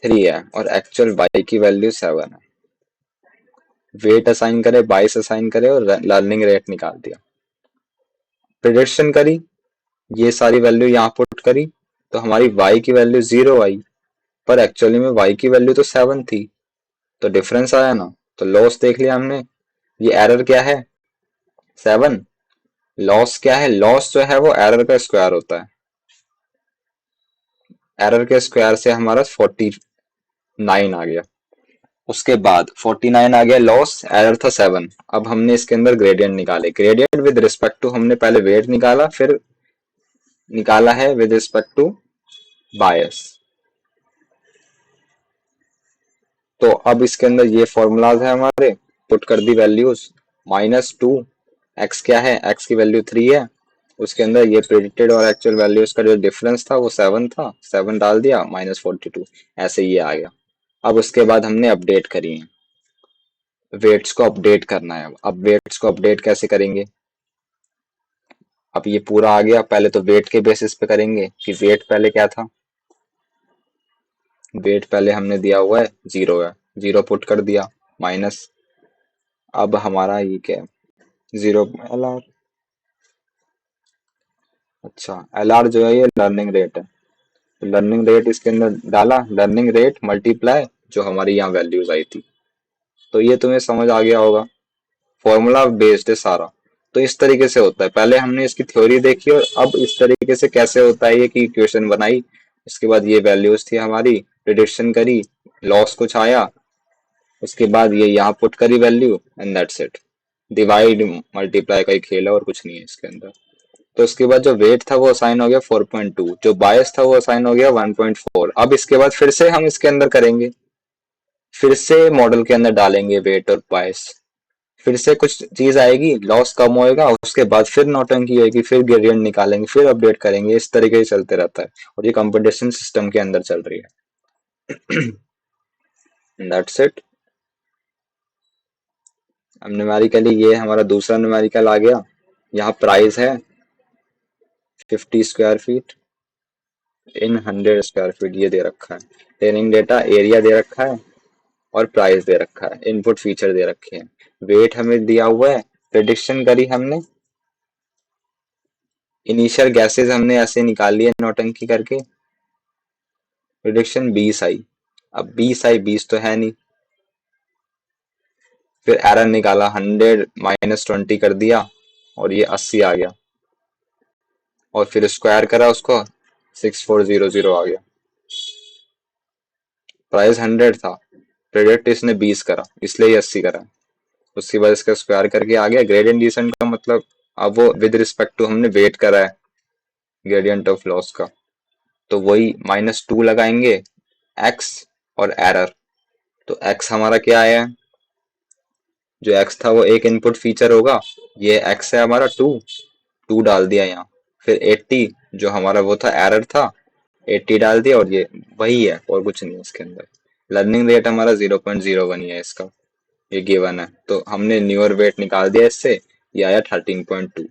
3 है और एक्चुअल y की वैल्यू 7 है। वेट असाइन करे, 22 असाइन करे और लर्निंग रेट निकाल दिया। प्रिडिक्शन करी, ये सारी वैल्यू यहाँ पुट करी तो हमारी y की वैल्यू 0 आई, पर एक्चुअली में y की वैल्यू तो 7 थी, तो डिफरेंस आया ना। तो लॉस देख लिया हमने, ये एरर क्या है 7, लॉस क्या है, लॉस जो है वो एरर का स्क्वायर होता है। एरर के स्क्वायर से हमारा 49 आ गया। उसके बाद 49 आ गया लॉस, एरर था 7। अब हमने इसके अंदर ग्रेडियंट निकाले, ग्रेडियंट विद रिस्पेक्ट टू हमने पहले वेट निकाला, फिर निकाला है विद रिस्पेक्ट टू बायस। तो अब इसके अंदर ये फॉर्मूलाज है हमारे, पुट कर दी वैल्यूज। -2 एक्स क्या है, एक्स की वैल्यू 3 है, उसके अंदर ये प्रिडिक्टेड और एक्चुअल वैल्यूज का जो डिफरेंस था वो 7 था, 7 डाल दिया, -42, ऐसे ये आ गया। अब उसके बाद हमने अपडेट करी है, वेट्स को अपडेट करना है। अब वेट्स को अपडेट कैसे करेंगे? अब ये पूरा आ गया, पहले तो वेट के बेसिस पे करेंगे कि वेट पहले क्या था। वेट पहले हमने दिया हुआ है 0 है, 0 पुट कर दिया, माइनस। अब हमारा ये क्या है, 0 LR। अच्छा, LR जो है ये लर्निंग रेट है, तो लर्निंग रेट इसके अंदर डाला, लर्निंग रेट मल्टीप्लाई जो हमारी यहाँ वैल्यूज आई थी। तो ये तुम्हें समझ आ गया होगा, फॉर्मूला बेस्ड है सारा। तो इस तरीके से होता है, पहले हमने इसकी थ्योरी देखी और अब इस तरीके से कैसे होता है ये कि इक्वेशन बनाई। इसके बाद ये वैल्यूज थी हमारी, प्रिडिक्शन करी, लॉस कुछ आया, उसके बाद ये यहाँ पुट करी value, and that's it. Divide multiply का ही खेल है और कुछ नहीं है इसके अंदर। तो उसके बाद जो वेट था वो असाइन हो गया 4.2, जो बायस था वो असाइन हो गया 1.4। अब इसके बाद फिर से हम इसके अंदर करेंगे, फिर से मॉडल के अंदर डालेंगे वेट और बायस, फिर से कुछ चीज आएगी, लॉस कम होएगा, उसके बाद फिर नौटंकी होगी, फिर ग्रेडियंट निकालेंगे, फिर अपडेट करेंगे, इस तरीके से चलते रहता है। और ये कंपटीशन सिस्टम के अंदर चल रही है। That's it. अब न्यूमेरिकली ये हमारा दूसरा न्यूमेरिकल आ गया। यहाँ प्राइस है 50 square feet in 100 square feet, ये दे रखा है। ट्रेनिंग डेटा एरिया दे रखा है और प्राइस दे रखा है, इनपुट फीचर दे रखे हैं, वेट हमें दिया हुआ है, प्रेडिक्शन करी हमने, इनिशियल गैसेस हमने ऐसे निकाल लिए नौटंकी करके, प्रेडिक्शन 20 आई। अब 20 आई, 20 तो है नहीं, फिर एरर निकाला, 100 -20 कर दिया और ये 80 आ गया, और फिर स्क्वायर करा उसको, 6400 आ गया। प्राइस 100 था, प्रेडिक्ट इसने 20 करा, इसलिए ये 80 करा। उसके बाद इसका स्क्वायर करके आ गया। ग्रेडियंट डिसेंट का मतलब, अब वो विद रिस्पेक्ट टू हमने वेट करा है ग्रेडियंट ऑफ लॉस का, तो वही -2 लगाएंगे, एक्स और एरर। तो एक्स हमारा क्या आया है, जो एक्स था वो एक इनपुट फीचर होगा, ये एक्स है हमारा 2, 2 डाल दिया यहाँ, फिर 80 जो हमारा वो था एरर था, 80 डाल दिया, और ये वही है और कुछ नहीं है इसके अंदर। लर्निंग रेट हमारा 0.01 ही है इसका, ये गिवन है, तो हमने न्यूअर वेट निकाल दिया इससे, ये आया 13.2।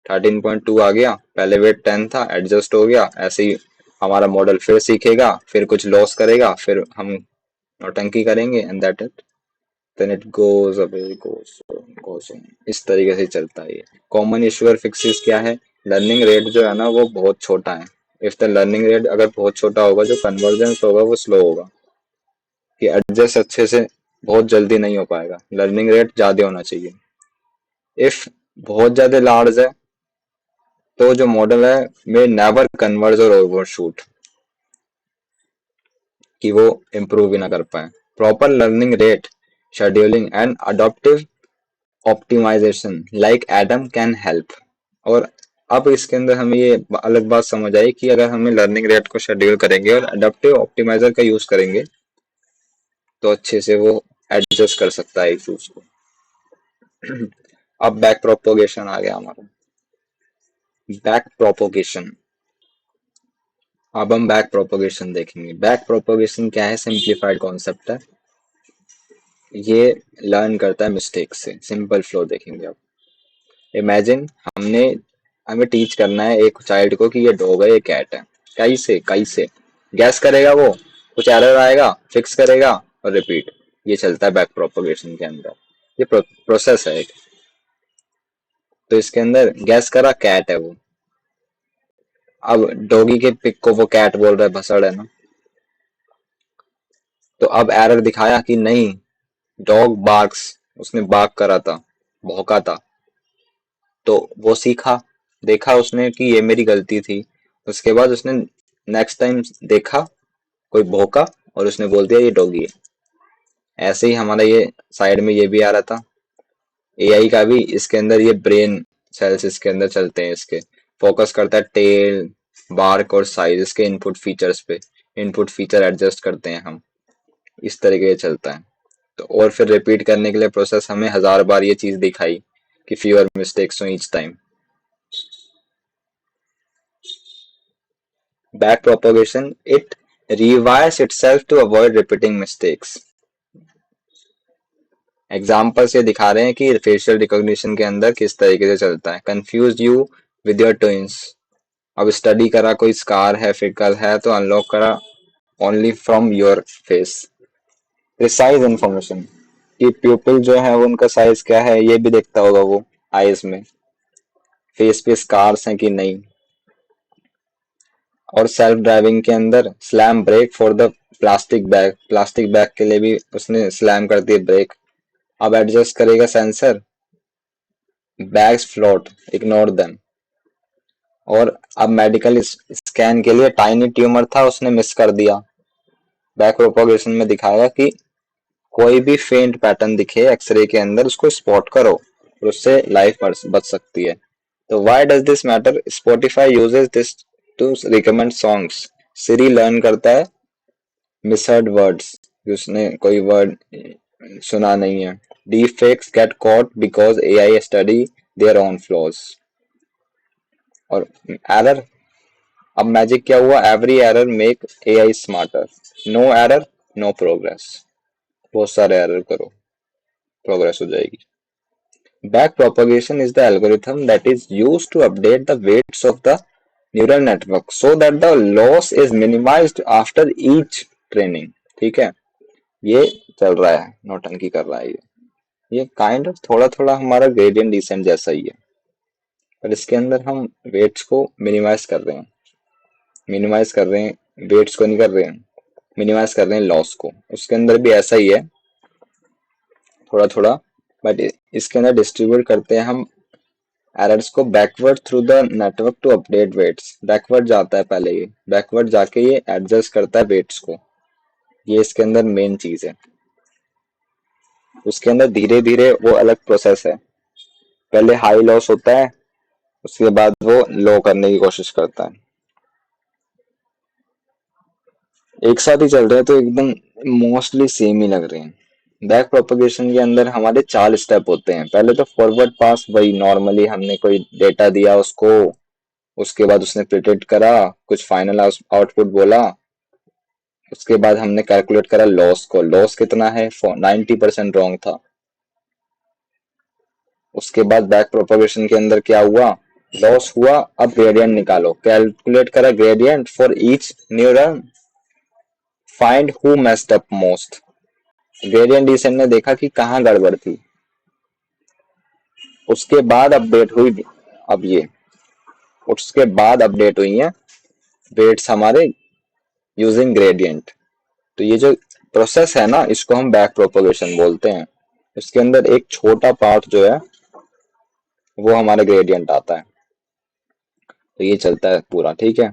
13.2 आ गया, पहले वेट 10 था, एडजस्ट हो गया, ऐसे ही हमारा मॉडल फिर सीखेगा, फिर कुछ लॉस करेगा, फिर हम नौटंकी करेंगे, and that it, then it goes away, goes on, इस तरीके से चलता है ये। कॉमन इशूअर फिक्सेस क्या है, लर्निंग रेट जो है ना वो बहुत छोटा है। इफ द लर्निंग रेट अगर बहुत छोटा होगा, जो कन्वर्जेंस होगा वो स्लो होगा, कि एडजस्ट अच्छे से बहुत जल्दी नहीं हो पाएगा, लर्निंग रेट ज्यादा होना चाहिए। इफ बहुत ज्यादा लार्ज है, तो जो मॉडल है मे नेवर कन्वर्ज और ओवरशूट, कि वो इम्प्रूव ही ना कर पाए। Proper learning rate scheduling and adaptive optimization like Adam can help. और अब इसके अंदर हमें ये अलग बात समझ आई कि अगर हमें लर्निंग रेट को शेड्यूल करेंगे और अडॉप्टिव ऑप्टिमाइजर का यूज करेंगे, तो अच्छे से वो एडजस्ट कर सकता है इशूज को। अब बैक प्रोपोगेशन आ गया हमारा, बैक प्रोपोगेशन। अब हम बैक प्रोपोगेशन देखेंगे। बैक प्रोपोगेशन क्या है, सिंप्लीफाइड कॉन्सेप्ट है, ये लर्न करता है मिस्टेक से। सिंपल फ्लो देखेंगे अब। इमेजिन हमने हमें टीच करना है एक चाइल्ड को कि ये डॉग है, ये कैट है। कैसे कैसे गैस करेगा वो, कुछ एरर आएगा, फिक्स करेगा और रिपीट, ये चलता है बैक प्रोपोगेशन के अंदर। ये प्रोसेस है एक। तो इसके अंदर गैस करा कैट है वो, अब डॉगी के पिक को वो कैट बोल रहा है, भसड़ है ना, तो अब एरर दिखाया कि नहीं, डॉग बार्क्स, उसने बार्क करा था, भौंका था, तो वो सीखा, देखा उसने कि ये मेरी गलती थी। उसके बाद उसने नेक्स्ट टाइम देखा कोई भौंका और उसने बोल दिया ये डॉगी है। ऐसे ही हमारा ये साइड में ये भी आ रहा था, एआई का भी इसके अंदर ये ब्रेन सेल्स इसके अंदर चलते हैं, इसके फोकस करता है टेल, बार्क और साइज, इसके इनपुट फीचर्स पे, इनपुट फीचर एडजस्ट करते हैं हम, इस तरीके से चलता है। तो और फिर रिपीट करने के लिए प्रोसेस हमें 1000 बार ये चीज दिखाई कि फ्यूअर मिस्टेक्स हो each time. Back propagation, it rewires itself to avoid repeating mistakes. Examples ये दिखा रहे हैं कि फेशियल रिकॉग्निशन के अंदर किस तरीके से चलता है. Confuse you with your twins. अब स्टडी करा कोई स्कार है फिकल है तो अनलॉक करा only from your face. Precise information कि प्यूपिल जो है उनका साइज क्या है ये भी देखता होगा वो आईज में. फेस पे स्कार्स हैं कि नहीं. और सेल्फ ड्राइविंग के अंदर slam brake for the plastic bag के लिए भी उसने स्लैम कर दिया ब्रेक. अब एडजस्ट करेगा sensor. Bags float, ignore them. और अब मेडिकल स्कैन के लिए टाइनी ट्यूमर था उसने मिस कर दिया. बैक प्रोपोगेशन में दिखाया कि कोई भी फेंट पैटर्न दिखे एक्सरे के अंदर उसको स्पॉट करो और उससे लाइफ बच सकती है. तो why does this matter? Spotify uses this to recommend songs. Siri learn करता है मिसहर्ड वर्ड्स, उसने कोई वर्ड सुना नहीं है. Deep fakes get caught because AI study their own flaws. और एरर, अब मैजिक क्या हुआ? Every error make AI smarter. No error no progress. बहुत सारे एरर करो प्रोग्रेस हो जाएगी. Back propagation is the algorithm that is used to update the weights of the neural network so that the loss is minimized after each training. ठीक है, ये चल रहा है, नौटंकी कर रहा है ये काइंड ऑफ थोड़ा थोड़ा हमारा ग्रेडियंट डिसेंट जैसा ही है, पर इसके अंदर हम वेट्स को मिनिमाइज कर रहे हैं वेट्स को नहीं कर रहे हैं, मिनिमाइज कर रहे हैं लॉस को. उसके अंदर भी ऐसा ही है थोड़ा थोड़ा, बट इसके अंदर डिस्ट्रीब्यूट करते हैं हम एरर्स को backward through the network to update weights. Backward जाता है पहले, ये बैकवर्ड जाके ये एडजस्ट करता है वेट्स को. ये इसके अंदर मेन चीज है. उसके अंदर धीरे धीरे वो अलग प्रोसेस है. पहले हाई लॉस होता है, उसके बाद वो लो करने की कोशिश करता है. एक साथ ही चल रहे हैं तो एकदम मोस्टली सेम ही लग रहे हैं. बैक प्रोपगेशन के अंदर हमारे 4 स्टेप होते हैं. पहले तो फॉरवर्ड पास, वही नॉर्मली हमने कोई डेटा दिया उसको, उसके बाद उसने प्रिडिक्ट करा, कुछ फाइनल आउटपुट बोला, उसके बाद हमने कैलकुलेट करा लॉस को. लॉस कितना है? 90% रॉन्ग था. उसके बाद बैक प्रोपगेशन के अंदर क्या हुआ? लॉस हुआ, अब ग्रेडियंट निकालो. कैलकुलेट करा gradient for each neuron, find who messed up most. Gradient descent ने देखा कि कहाँ गड़बड़ थी. उसके बाद अपडेट हुई, अब ये उसके बाद अपडेट हुई है वेट्स हमारे यूजिंग ग्रेडियंट. तो ये जो प्रोसेस है ना, इसको हम बैक प्रोपगेशन बोलते हैं. इसके अंदर एक छोटा पार्ट जो है वो हमारा ग्रेडियंट आता है. तो ये चलता है पूरा, ठीक है.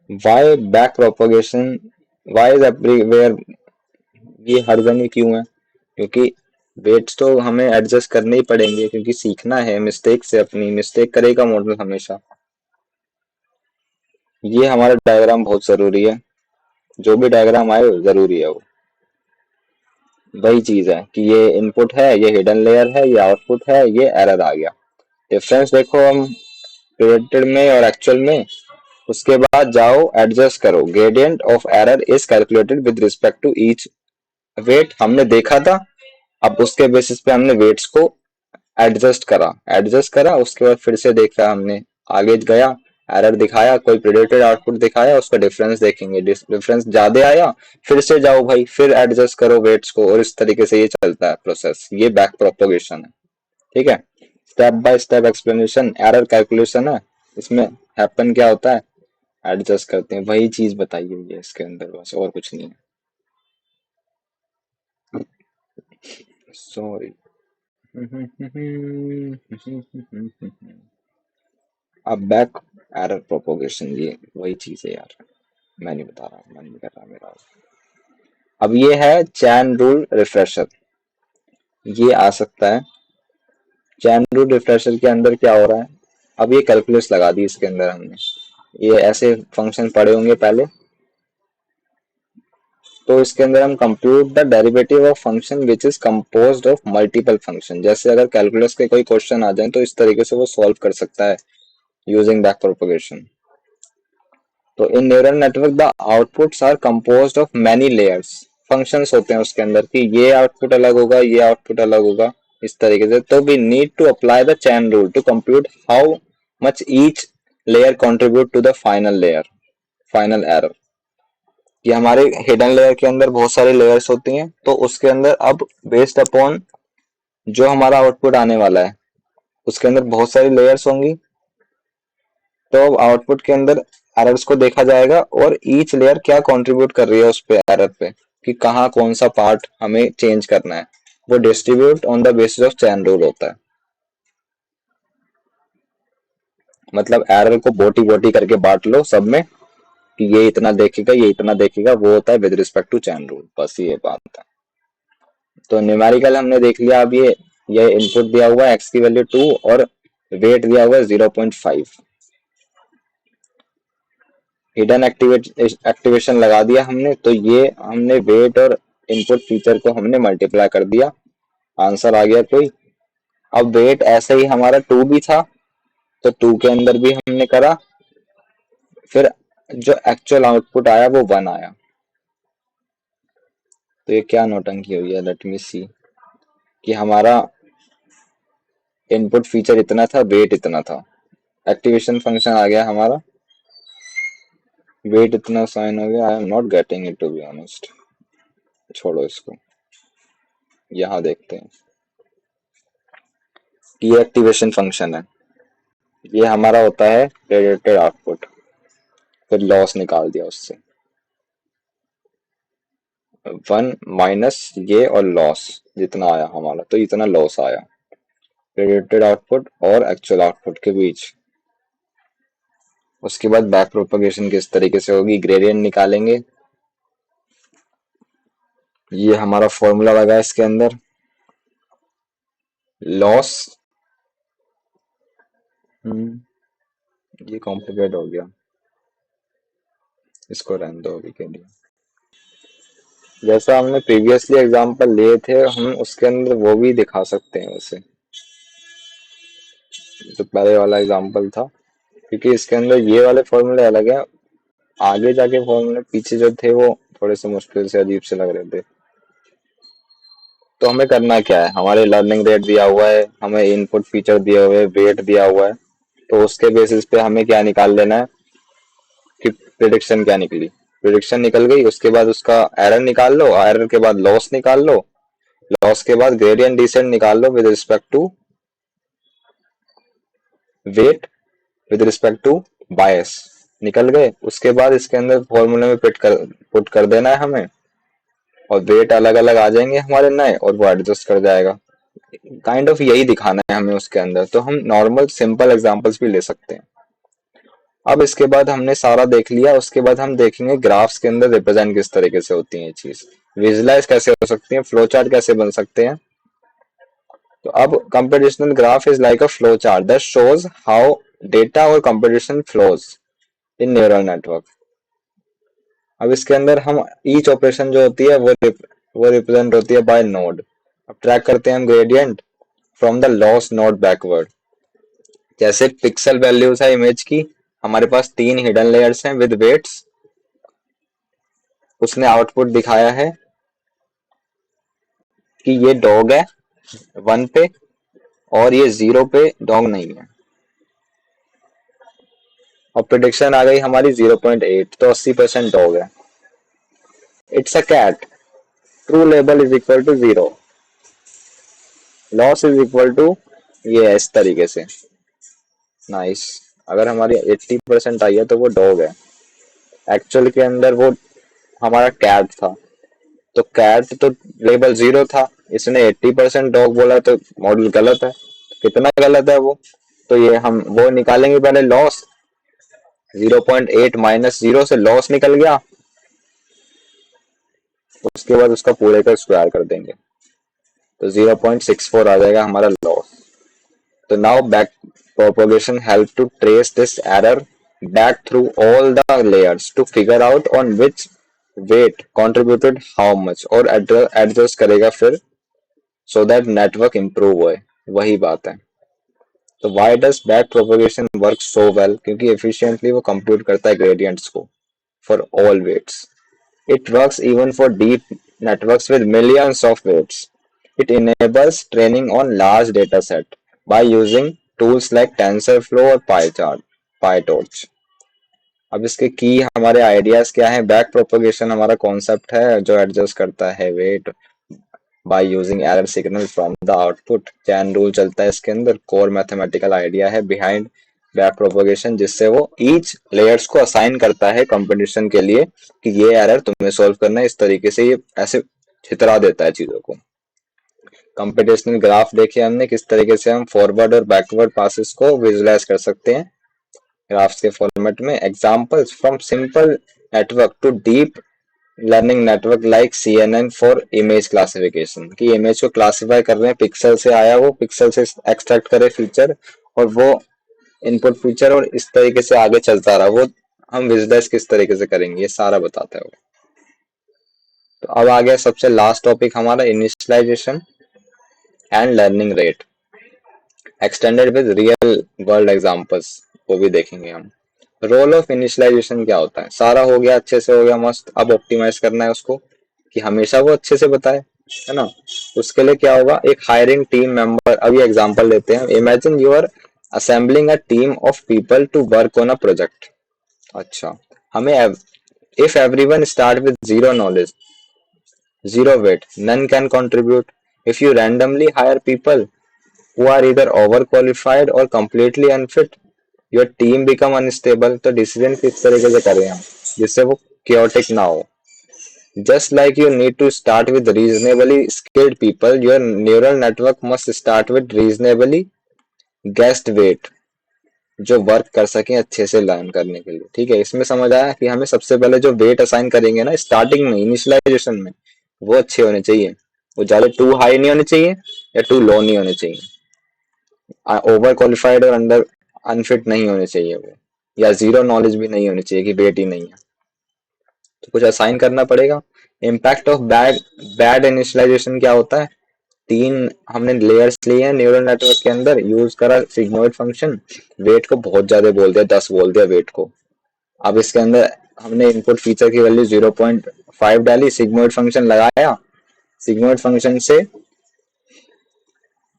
Why back propagation, why is everywhere, ये हर जगह क्यों है? क्योंकि वेट्स तो हमें एडजस्ट करने ही पड़ेंगे, क्योंकि सीखना है मिस्टेक से. अपनी मिस्टेक करेगा मॉडल हमेशा. ये हमारा डायग्राम बहुत जरूरी है. जो भी डायग्राम आए जरूरी है वो. वही चीज है कि ये इनपुट है, ये हिडन लेयर है, ये आउटपुट है, ये एरर आ गया. डिफरेंस देखो हम प्रिडिक्टेड में और एक्चुअल में. उसके बाद जाओ एडजस्ट करो. Gradient of error is calculated with respect to each weight. हमने देखा था, अब उसके बेसिस पे हमने वेट्स को एडजस्ट करा. उसके बाद फिर से देखा हमने, आगे गया, एरर दिखाया, कोई प्रिडिक्टेड आउटपुट दिखाया, उसका डिफरेंस देखेंगे. डिफरेंस ज्यादा आया, फिर से जाओ भाई, फिर एडजस्ट करो वेट्स को. और इस तरीके से ये चलता है प्रोसेस. ये बैक प्रोपोगेशन है, ठीक है. Step by step explanation. Error calculation है, इसमें हैपन क्या होता है? एडजस्ट करते हैं. वही चीज बताई हुई है इसके अंदर, बस और कुछ नहीं है. सॉरी. अब बैक एरर प्रोपोगेशन, ये वही चीज है यार. मैं नहीं बता रहा, मन नहीं कर रहा मेरा. अब ये है चैन रूल रिफ्रेशर. ये आ सकता है. चैन रूल रिफ्रेशर के अंदर क्या हो रहा है? अब ये कैलकुलस लगा दी इसके अंदर हमने. ये ऐसे फंक्शन पढ़े होंगे पहले, तो इसके अंदर हम compute the derivative of function which is composed of multiple function. जैसे अगर कैलकुलस के कोई क्वेश्चन आ जाए तो इस तरीके से वो सॉल्व कर सकता है यूजिंग बैक प्रोपोगेशन. तो in neural network the outputs are composed of many layers, functions होते हैं उसके अंदर कि ये आउटपुट अलग होगा, ये आउटपुट अलग होगा, इस तरीके से। तो we need to apply the chain rule to compute how much each layer contribute to the final layer, final error. कि हमारे हिडन लेयर के अंदर बहुत सारी लेयर्स होती हैं, तो उसके अंदर अब बेस्ड अपॉन जो हमारा आउटपुट आने वाला है उसके अंदर बहुत सारी लेयर्स होंगी, तो आउटपुट के अंदर एरर्स को देखा जाएगा और ईच लेयर क्या कंट्रीब्यूट कर रही है उस पे एरर पे, कि कहाँ कौन सा पार्ट हमें चेंज करना है। वो distribute on the basis of chain rule होता है। मतलब एरर को बोटी बोटी करके बांट लो सब में कि ये इतना देखेगा, ये इतना देखेगा, वो होता है with respect to chain rule. बस ये बात है। तो न्यूमेरिकल हमने देख लिया। अब ये इनपुट दिया हुआ है एक्स की वैल्यू 2 और वेट दिया हुआ है 0.5। हिडन एक्टिवेशन लगा दिया हमने, तो ये हमने वेट और इनपुट फीचर को हमने मल्टीप्लाई कर दिया, आंसर आ गया कोई। अब वेट ऐसे ही हमारा 2 भी था, तो 2 के अंदर भी हमने करा, फिर जो एक्चुअल आउटपुट आया वो 1 आया। तो ये क्या नौटंकी हुई है, लेट मी सी। कि हमारा इनपुट फीचर इतना था, वेट इतना था, एक्टिवेशन फंक्शन आ गया हमारा, वेट इतना साइन हो गया। I am not getting it to be honest, छोड़ो इसको। यहाँ देखते हैं कि ये एक्टिवेशन फंक्शन है, ये हमारा होता है प्रेडिक्टेड आउटपुट, फिर लॉस निकाल दिया उससे 1 माइनस ये और लॉस जितना आया हमारा, तो इतना लॉस आया प्रेडिक्टेड आउटपुट और एक्चुअल आउटपुट के बीच। उसके बाद बैक प्रोपगेशन किस तरीके से होगी, ग्रेडियंट निकालेंगे। ये हमारा फॉर्मूला लगा इसके अंदर, लॉस, ये कॉम्प्लिकेट हो गया, इसको रहने दो अभी के लिए। जैसा हमने प्रीवियसली एग्जांपल लिए थे, हम उसके अंदर वो भी दिखा सकते हैं वैसे, जो पहले वाला एग्जांपल था, क्योंकि इसके अंदर ये वाले फॉर्मूले अलग है, आगे जाके फॉर्मूले पीछे जो थे वो थोड़े से मुश्किल से अजीब से लग रहे थे। तो हमें करना क्या है, हमारे लर्निंग रेट दिया हुआ है, हमें इनपुट फीचर दिया हुआ है, वेट दिया हुआ है, तो उसके बेसिस पे हमें क्या निकाल लेना है कि प्रिडिक्शन क्या निकली। प्रिडिक्शन निकल गई, उसके बाद उसका एरर निकाल लो, एरर के बाद लॉस निकाल लो, लॉस के बाद ग्रेडियंट डिसेंट निकाल लो with respect to weight, with respect to bias, निकल गए। उसके बाद इसके अंदर फॉर्मूले में पुट कर देना है हमें, और वेट अलग अलग आ जाएंगे हमारे नए, और वो एडजस्ट कर जाएगा। काइंड ऑफ यही दिखाना है हमें उसके अंदर। तो हम नॉर्मल सिंपल एग्जांपल्स भी ले सकते हैं। अब इसके बाद हमने सारा देख लिया, उसके बाद हम देखेंगे ग्राफ्स के अंदर रिप्रेजेंट किस तरीके से होती है ये चीज, विजुलाइज कैसे हो सकती है, फ्लो चार्ट कैसे बन सकते हैं। तो अब computational graph is like a flow chart that shows how data और computation flows in neural network. अब इसके अंदर हम ईच ऑपरेशन जो होती है वो रिप्रेजेंट होती है बाय नोड। अब ट्रैक करते हैं हम gradient from the loss node backward. जैसे पिक्सल वैल्यूज है इमेज की, हमारे पास 3 हिडन लेयर्स हैं विद वेट्स, उसने आउटपुट दिखाया है कि ये डॉग है 1 पे और ये 0 पे डॉग नहीं है। और प्रिडिक्शन आ गई हमारी 0.8, तो 80% डॉग है। It's a cat, true label is equal to 0, loss is equal to ये इस तरीके से। नाइस। अगर हमारी 80% आई है तो वो डॉग है, एक्चुअल के अंदर वो हमारा कैट था, तो कैट तो लेबल 0 था, इसने 80% डॉग बोला, तो मॉडल गलत है। कितना गलत है वो, तो ये हम वो निकालेंगे पहले लॉस, 0.8 माइनस 0 से लॉस निकल गया, उसके बाद उसका पूरे का स्क्वायर कर देंगे, तो 0.64 आ जाएगा हमारा लॉस। तो now back propagation help to trace this error back through all the layers to figure out on which weight contributed how much, और एडजस्ट करेगा फिर so that network improve होए। वही बात है। तो why does back propagation work so well, क्योंकि एफिशिएंटली वो कंप्यूट करता है ग्रेडियंट्स को for all weights. It works even for deep networks with millions of weights. It enables training on large dataset by using tools like TensorFlow or PyChart, PyTorch. अब इसके की हमारे आइडियाज क्या है. बैक प्रोपगेशन हमारा कॉन्सेप्ट है जो एडजस्ट करता है weight by using error signal from the output. Chain rule चलता है इसके अंदर. कोर मैथमेटिकल आइडिया है बिहाइंड बैक प्रोपगेशन, जिससे वो ईच लेयर्स को असाइन करता है कंपटीशन के लिए कि ये एरर तुम्हें सॉल्व करना है. इस तरीके से ये ऐसे छितरा देता है चीजों को. कंप्यूटेशनल ग्राफ देखिए हमने किस तरीके से हम फॉरवर्ड और बैकवर्ड पासेस को विजुलाइज कर सकते हैं ग्राफ्स के फॉर्मेट में. Examples from simple network to deep learning network like CNN for image classification, कि इमेज को क्लासिफाई कर रहे हैं, पिक्सल से आया, वो पिक्सल से एक्सट्रैक्ट करे फीचर और वो इनपुट फीचर और इस तरीके से आगे चलता रहा. वो हम विजुलाइज किस तरीके से करेंगे ये सारा बताता है वो. तो अब आ गया सबसे लास्ट टॉपिक हमारा, initialization and learning rate extended with real world examples, वो भी देखेंगे हम. रोल ऑफ इनिशियलाइजेशन क्या होता है. सारा हो गया, अच्छे से हो गया, मस्त. अब ऑप्टिमाइज करना है उसको कि हमेशा वो अच्छे से बताए, है ना. उसके लिए क्या होगा, एक हायरिंग टीम मेंबर. अब ये एग्जांपल लेते हैं. Imagine you are assembling a team of people to work on a project. अच्छा, हमें if everyone start with zero knowledge, zero weight, none can contribute. If you randomly hire people who are either overqualified or completely unfit, your team become unstable. तो डिसीजन किस तरीके से करें हम जिससे वो chaotic ना हो. Just like you need to start with reasonably skilled people, your neural network must start with reasonably guessed weight जो वर्क कर सकें अच्छे से लर्न करने के लिए. ठीक है, इसमें समझ आया कि हमें सबसे पहले जो वेट असाइन करेंगे ना स्टार्टिंग में इनिशियलाइजेशन में, वो अच्छे होने चाहिए. वो ज्यादा टू हाई नहीं होने चाहिए या टू लो नहीं होने चाहिए. ओवर क्वालिफाइड और अंडर अनफिट नहीं होने चाहिए वो, या जीरो नॉलेज भी नहीं होनी चाहिए कि वेट ही नहीं है. तो कुछ असाइन करना पड़ेगा. Impact of bad bad initialization क्या होता है. तीन हमने लेयर्स लिए हैं न्यूरल नेटवर्क के अंदर, यूज करा सिग्मोइड फंक्शन, वेट को बहुत ज्यादा बोल दिया, 10 बोल दिया वेट को. अब इसके अंदर हमने इनपुट फीचर की वैल्यू 0.5 डाली, सिग्मोइड फंक्शन लगाया. सिग्मोइड फंक्शन से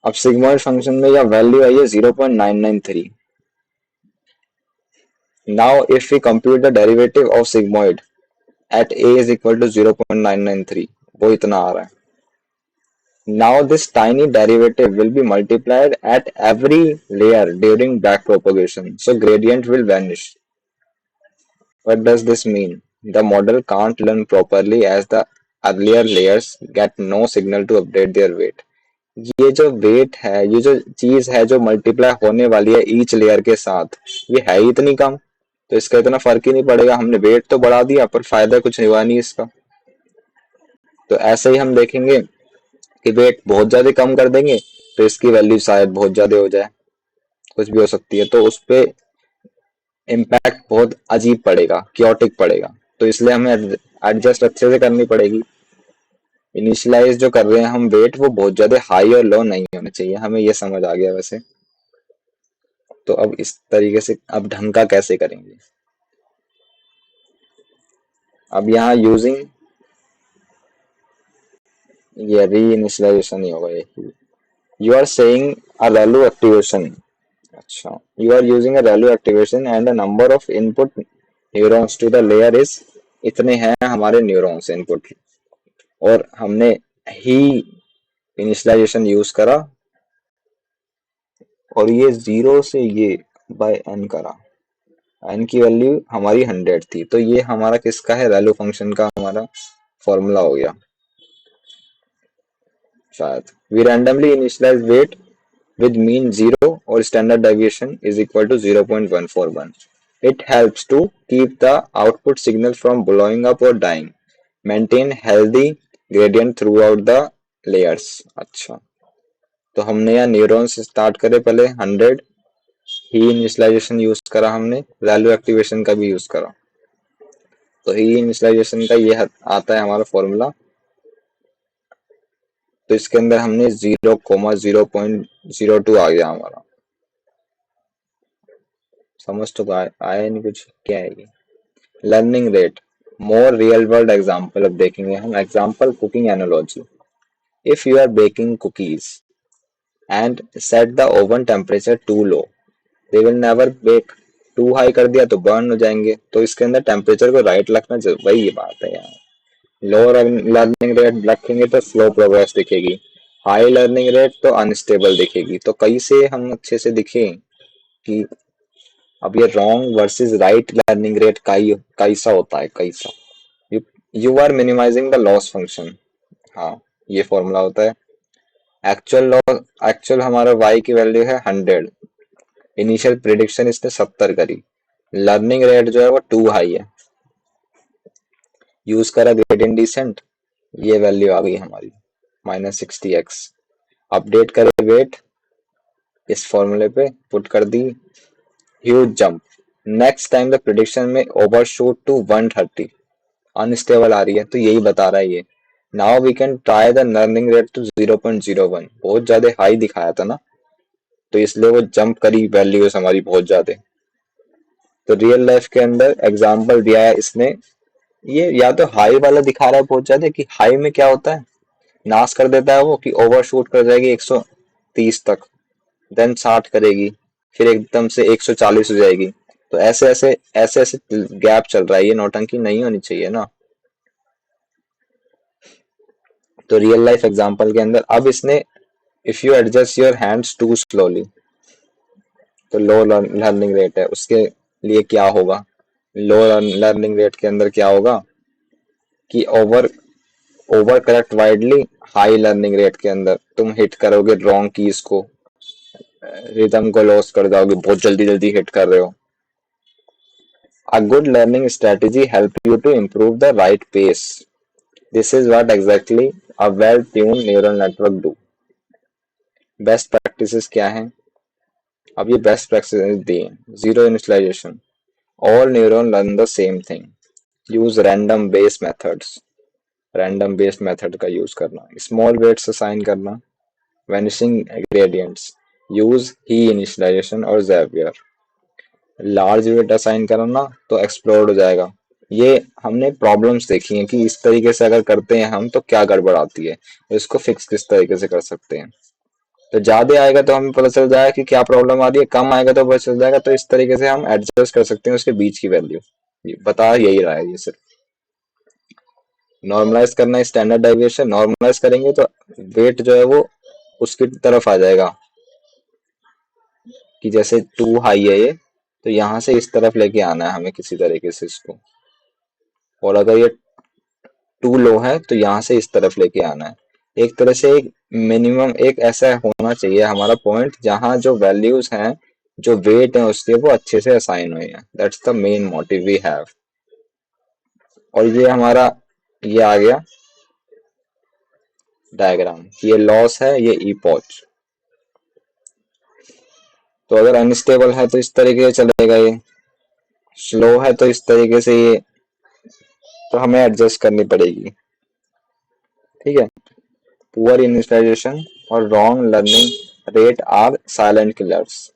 अब सिग्मोइड फंक्शन में यह वैल्यू आई है 0.993. Now if we compute the derivative of sigmoid at a is equal to 0.993, वो इतना आ रहा है. Now this tiny derivative will be multiplied at every layer during backpropagation, so gradient will vanish. What does this mean? The model can't learn properly as the earlier layers get no signal to update their weight. ये जो वेट है, ये जो चीज है जो मल्टीप्लाई होने वाली है ईच लेयर के साथ, ये है ही इतनी कम, तो इसका इतना फर्क ही नहीं पड़ेगा. हमने वेट तो बढ़ा दिया पर फायदा कुछ हुआ नहीं इसका. तो ऐसे ही हम देखेंगे कि वेट बहुत ज्यादा कम कर देंगे तो इसकी वैल्यू शायद बहुत ज्यादा हो जाए, कुछ भी हो सकती है. तो उस पे इम्पैक्ट बहुत अजीब पड़ेगा, क्योटिक पड़ेगा. तो इसलिए हमें एडजस्ट अच्छे से करनी पड़ेगी. इनिशियलाइज जो कर रहे हैं हम वेट, वो बहुत ज्यादा हाई और लो नहीं होने चाहिए. हमें ये समझ आ गया वैसे. तो अब इस तरीके से अब ढंग का कैसे करेंगे. अब यहाँ यूजिंग ये री इनिशियलाइजेशन ही होगा ये. You are saying a ReLU activation. अच्छा, you are using a ReLU activation and the number of input neurons to the layer is, इतने हैं हमारे न्यूरॉन्स इनपुट, और हमने ही इनिशियलाइजेशन यूज करा और ये 0 से ये बाय n करा. n की वैल्यू हमारी 100 थी, तो ये हमारा किसका है, ReLU फंक्शन का हमारा फॉर्मूला हो गया शायद. we randomly initialize weight with mean 0 or standard deviation is equal to 0.141. It helps to keep the output signal from blowing up or dying. Maintain healthy gradient throughout the layers. अच्छा, तो हमने यहाँ न्यूरॉन से स्टार्ट करे पहले 100, ही इनिशियलाइजेशन यूज करा हमने, वैल्यू एक्टिवेशन का भी यूज करा. तो ही इनिशियलाइजेशन का ये आता है हमारा फॉर्मूला. तो इसके अंदर हमने 0,0.02 आ गया हमारा. समझ तो आया नहीं कुछ, क्या है ये? Learning rate, more real world example अब देखेंगे हम। Example, cooking analogy. If you are baking cookies and set the oven temperature too low, they will never bake. Too high कर दिया तो बर्न हो जाएंगे, तो इसके अंदर टेम्परेचर को राइट रखना जरूरी, वही ये बात है यहाँ। लो लर्निंग रेट रखेंगे तो स्लो प्रोग्रेस दिखेगी, हाई लर्निंग रेट तो अनस्टेबल दिखेगी। तो कैसे हम अच्छे से दिखें कि अब ये wrong versus right learning rate कैसा होता है, कैसा? You you are minimizing the loss function. हाँ, ये फॉर्मूला होता है। एक्चुअल लॉस, एक्चुअल हमारा y की वैल्यू है 100, इनिशियल प्रिडिक्शन इसने 70 करी, लर्निंग रेट जो है वो 2 हाई है। यूज करा ग्रेडियंट डिसेंट, ये वैल्यू आ गई हमारी -60x। अपडेट करे वेट, इस फॉर्मूले पे पुट कर दी, huge jump. Next time the prediction में ओवरशूट टू 130, अनस्टेबल आ रही है, तो यही बता रहा है ये। Now we can try the learning rate to 0.01, बहुत ज्यादा हाई दिखाया था ना, तो इसलिए वो जंप करी वैल्यूज हमारी बहुत ज्यादा। तो रियल लाइफ के अंदर एग्जांपल दिया है इसने, ये या तो हाई वाला दिखा रहा है बहुत ज्यादा, कि हाई में क्या होता है, नाश कर देता है वो, कि ओवरशूट कर जाएगी 130 तक, देन 60 करेगी, फिर एकदम से 140 हो जाएगी। तो ऐसे ऐसे गैप चल रहा है, ये नौटंकी नहीं होनी चाहिए ना। तो रियल लाइफ एग्जांपल के अंदर अब इसने, if you adjust your hands too slowly, तो लो लर्निंग रेट है, उसके लिए क्या होगा? लो लर्निंग रेट के अंदर क्या होगा कि over over correct widely, high learning rate के अंदर तुम हिट करोगे रॉन्ग कीज को, रिदम को लॉस कर जाओगे, बहुत जल्दी जल्दी हिट कर रहे हो। A good learning strategy help you to improve the right pace. This is what exactly a well-tuned neural network do. Best practices क्या हैं? अब ये best practices दिए। Zero initialization. All neuron learn the same thing. Use random based methods. Random based method का use करना। Small weights assign करना। Vanishing gradients. Use he initialization और Zapier. लार्ज वेट असाइन करना तो एक्सप्लोड हो जाएगा। ये हमने प्रॉब्लम्स देखी हैं कि इस तरीके से अगर करते हैं हम तो क्या गड़बड़ आती है, और इसको फिक्स किस तरीके से कर सकते हैं। तो ज्यादा आएगा तो हमें पता चल जाएगा कि क्या प्रॉब्लम आ रही है, कम आएगा तो पता चल जाएगा, तो इस तरीके से हम एडजस्ट कर सकते हैं उसके बीच की वैल्यू। बता यही रहा है ये सिर्फ। नॉर्मलाइज करना, स्टैंडर्ड डेविएशन नॉर्मलाइज करेंगे तो वेट जो है वो उसकी तरफ आ जाएगा, कि जैसे 2 हाई है ये, तो यहाँ से इस तरफ लेके आना है हमें किसी तरीके से इसको, और अगर ये 2 लो है तो यहाँ से इस तरफ लेके आना है। एक तरह से एक मिनिमम एक ऐसा होना चाहिए हमारा पॉइंट जहाँ जो वैल्यूज हैं, जो वेट है उसके, वो अच्छे से असाइन हुए हैं। That's the main motive we have. और ये हमारा ये आ गया डायग्राम, ये लॉस है, ये ईपोच। तो अगर अनस्टेबल है तो इस तरीके से चलेगा, ये स्लो है तो इस तरीके से, ये तो हमें एडजस्ट करनी पड़ेगी। ठीक है। पुअर इनिशियलाइजेशन और wrong learning rate are silent killers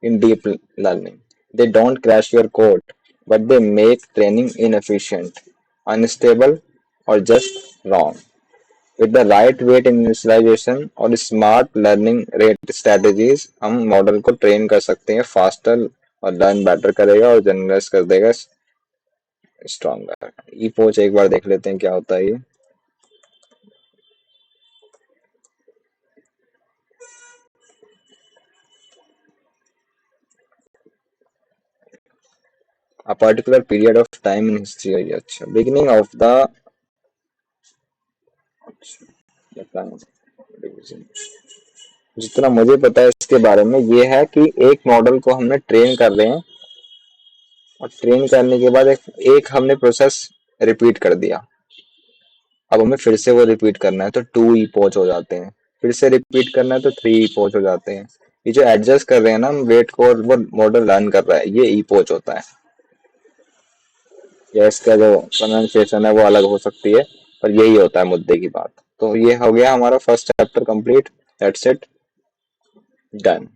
in deep learning. They don't crash your code, but they make training inefficient, unstable, or just wrong. With the right weight initialization और smart learning rate strategies, हम मॉडल को ट्रेन कर सकते हैं फास्टर, और लर्न बेटर करेगा और जनरलाइज कर देगा स्ट्रॉन्गर। ई पोच एक बार देख लेते हैं क्या होता है ये। A particular period of time in history, अच्छा beginning of the जितना मुझे पता है इसके बारे में ये है कि एक मॉडल को हमने ट्रेन कर रहे हैं, और ट्रेन करने के बाद एक हमने प्रोसेस रिपीट कर दिया, अब हमें फिर से वो रिपीट करना है तो 2 ई पहुंच हो जाते हैं, फिर से रिपीट करना है तो 3 ई पहुंच हो जाते हैं। ये जो एडजस्ट कर रहे हैं ना हम वेट को, और वो मॉडल लर्न कर रहा है, ये ई पहुंच होता है। या इसका जो प्रोनाउंसिएशन है वो अलग हो सकती है, पर यही होता है मुद्दे की बात। तो ये हो गया हमारा first chapter complete. That's it, done.